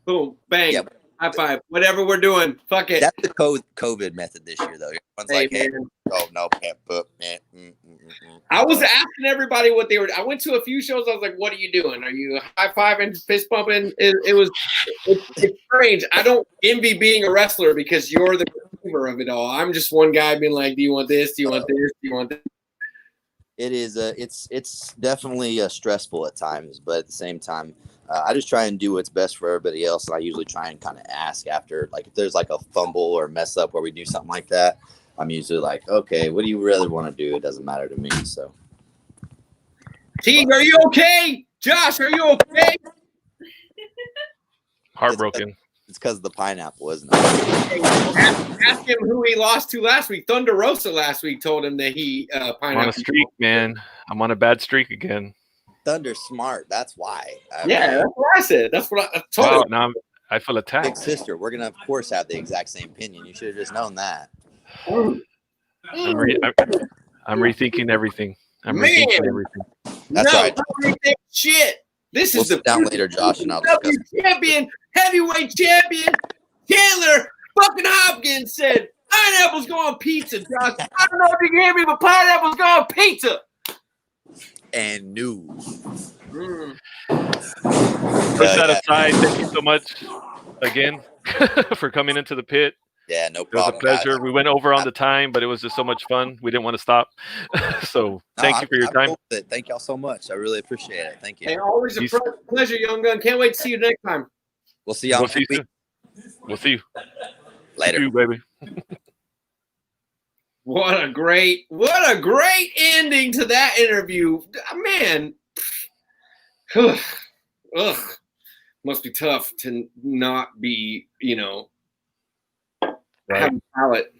Speaker 2: Boom, bang,
Speaker 5: Yeah.
Speaker 2: high five. Whatever we're doing, fuck it.
Speaker 5: That's the COVID method this year, though. Everyone's like, "Hey,
Speaker 2: man.
Speaker 5: oh no, can't put."
Speaker 2: I was asking everybody what they were. I went to a few shows. I was like, "What are you doing? Are you high fiving, fist pumping?" It's strange. I don't envy being a wrestler because you're the receiver of it all. I'm just one guy being like, "Do you want this? Do you want this? Do you want this?"
Speaker 5: It is it's definitely stressful at times, but at the same time, I just try and do what's best for everybody else. And I usually try and kind of ask after, like, if there's like a fumble or mess up where we do something like that. I'm usually like, okay, what do you really want to do? It doesn't matter to me. So,
Speaker 2: Teague, are you okay? Josh, are you okay?
Speaker 1: Heartbroken.
Speaker 5: it's because of the pineapple, isn't it?
Speaker 2: Ask him who he lost to last week. Thunder Rosa last week told him that he
Speaker 1: I'm
Speaker 2: pineapple.
Speaker 1: on a streak, man. I'm on a bad streak again.
Speaker 5: Thunder smart. That's why.
Speaker 2: That's what I said. That's what I told
Speaker 1: Wow,
Speaker 2: him.
Speaker 1: now I feel
Speaker 5: Big
Speaker 1: attacked.
Speaker 5: sister, we're gonna of course have the exact same opinion. You should have just known that.
Speaker 1: I'm rethinking everything. I'm
Speaker 2: Man.
Speaker 1: rethinking everything.
Speaker 5: That's
Speaker 2: no,
Speaker 5: right.
Speaker 2: don't rethink shit. This
Speaker 5: We'll
Speaker 2: is the
Speaker 5: sit down later, Josh, and I'll discuss.
Speaker 2: champion, heavyweight champion, Chandler fucking Hopkins said pineapples go on pizza, Josh. I don't know if you can hear me, but pineapples go on pizza.
Speaker 5: And new.
Speaker 1: Push that aside. Thank you so much again for coming into the pit.
Speaker 5: Yeah, no
Speaker 1: It was a
Speaker 5: problem.
Speaker 1: pleasure. We went over on the time, but it was just so much fun. We didn't want to stop. So thank you for your time.
Speaker 5: Cool with it. Thank y'all so much. I really appreciate it. Thank you.
Speaker 2: Hey, always a pleasure, young gun. Can't wait to see you next time.
Speaker 5: We'll see y'all
Speaker 1: We'll see you
Speaker 5: next week.
Speaker 1: soon. We'll see you
Speaker 5: Later.
Speaker 1: See you, baby.
Speaker 2: What a great ending to that interview, man. Ugh. Must be tough to not be,
Speaker 1: Right.
Speaker 2: have a palate.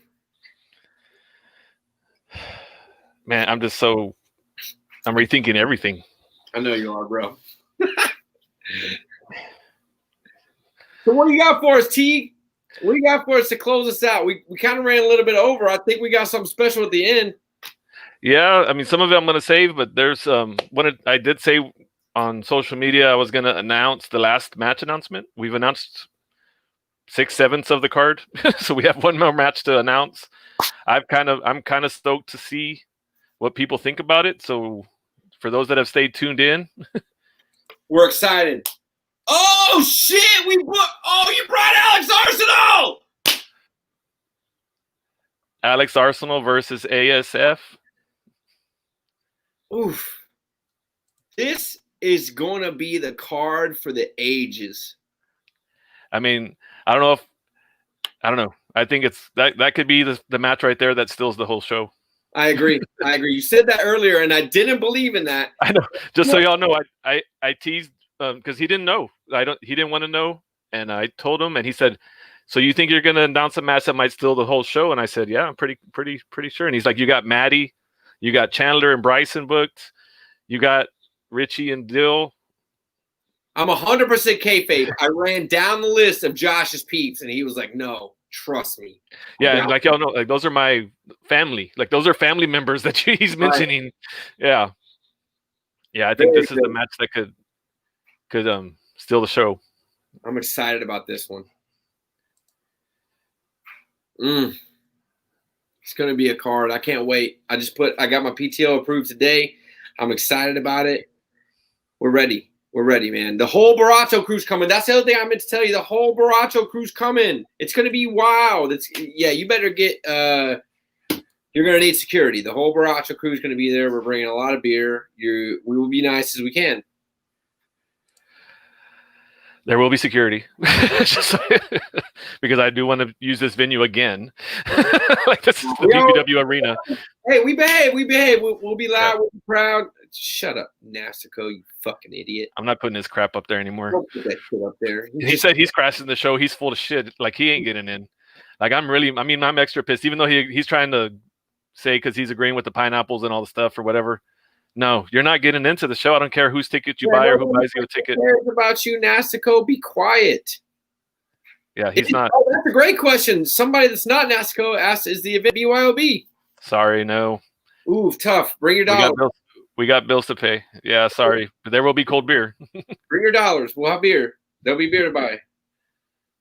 Speaker 1: Man, I'm rethinking everything.
Speaker 2: I know you are, bro. So what do you got for us, T? What do you got for us to close us out? We kind of ran a little bit over. I think we got something special at the end.
Speaker 1: Yeah, I mean, some of it I'm going to save, but there's one I did say on social media I was going to announce the last match announcement. We've announced 6/7 of the card, so we have one more match to announce. I'm kind of stoked to see what people think about it. So for those that have stayed tuned in,
Speaker 2: we're excited. Oh shit! You brought Alex Arsenal.
Speaker 1: Alex Arsenal versus ASF.
Speaker 2: Oof! This is going to be the card for the ages.
Speaker 1: I mean, I don't know. I think it's that could be the match right there that steals the whole show.
Speaker 2: I agree. You said that earlier, and I didn't believe in that.
Speaker 1: I know. Just so y'all know, I teased because he didn't know. He didn't want to know, and I told him, and he said, "So you think you're going to announce a match that might steal the whole show?" And I said, "Yeah, I'm pretty sure." And he's like, "You got Maddie, you got Chandler and Bryson booked, you got Richie and Dill."
Speaker 2: I'm 100% kayfabe. I ran down the list of Josh's peeps, and he was like, "No, trust me."
Speaker 1: Yeah, and like y'all know, like those are my family. Like those are family members that he's mentioning. Right. Yeah. I think this is the match that could steal the show.
Speaker 2: I'm excited about this one. It's gonna be a card. I can't wait. I got my PTO approved today. I'm excited about it. We're ready. We're ready, man. The whole Baracho crew's coming. That's the other thing I meant to tell you. The whole Baracho crew's coming. It's going to be wild. You better get you're going to need security. The whole Baracho crew's going to be there. We're bringing a lot of beer. We will be nice as we can.
Speaker 1: There will be security. Because I do want to use this venue again. Like this is the DPW arena.
Speaker 2: Hey, we behave. We'll be loud. Yeah. We'll be proud. Shut up, Nastico, you fucking idiot.
Speaker 1: I'm not putting his crap up there anymore.
Speaker 2: Don't put that shit up there.
Speaker 1: He said he's crashing the show. He's full of shit. Like, he ain't getting in. Like, I'm extra pissed. Even though he's trying to say because he's agreeing with the pineapples and all the stuff or whatever. No, you're not getting into the show. I don't care whose ticket you buy or who buys you a ticket.
Speaker 2: Cares about you, Nastico. Be quiet.
Speaker 1: Yeah, he's not.
Speaker 2: Oh, that's a great question. Somebody that's not Nastico asked, is the event BYOB?
Speaker 1: Sorry, no.
Speaker 2: Ooh, tough. Bring your dollars.
Speaker 1: We got bills to pay. Yeah, sorry. But there will be cold beer.
Speaker 2: Bring your dollars. We'll have beer. There'll be beer to buy.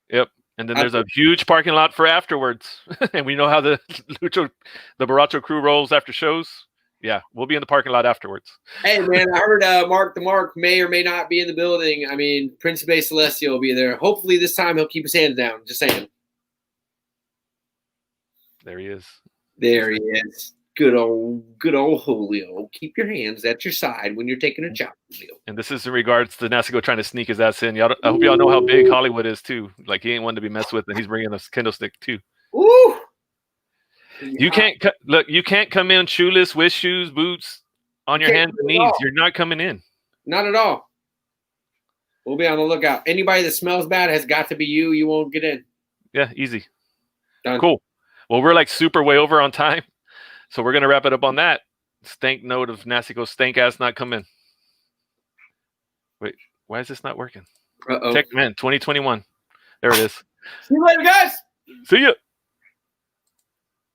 Speaker 1: Yep. And then there's a huge parking lot for afterwards. And we know how the Baracho crew rolls after shows. Yeah, we'll be in the parking lot afterwards.
Speaker 2: Hey, man, I heard Mark the Mark may or may not be in the building. I mean, Principe Celestial will be there. Hopefully this time he'll keep his hands down. Just saying.
Speaker 1: There he is.
Speaker 2: There he is. Good old Julio. Keep your hands at your side when you're taking a job, Julio.
Speaker 1: And this is in regards to Nastico trying to sneak his ass in. I hope y'all know how big Hollywood is, too. Like, he ain't one to be messed with, and he's bringing a kendo stick, too.
Speaker 2: Ooh!
Speaker 1: You can't come in shoeless, with shoes, boots, on your hands and knees. You're not coming in.
Speaker 2: Not at all. We'll be on the lookout. Anybody that smells bad has got to be you. You won't get in.
Speaker 1: Yeah, easy.
Speaker 2: Done.
Speaker 1: Cool. Well, we're like super way over on time. So we're going to wrap it up on that stank note of Nastico's stank ass not coming. Wait, why is this not working?
Speaker 2: Uh-oh.
Speaker 1: Tech Man 2021. There it is.
Speaker 2: See you later, guys.
Speaker 1: See ya.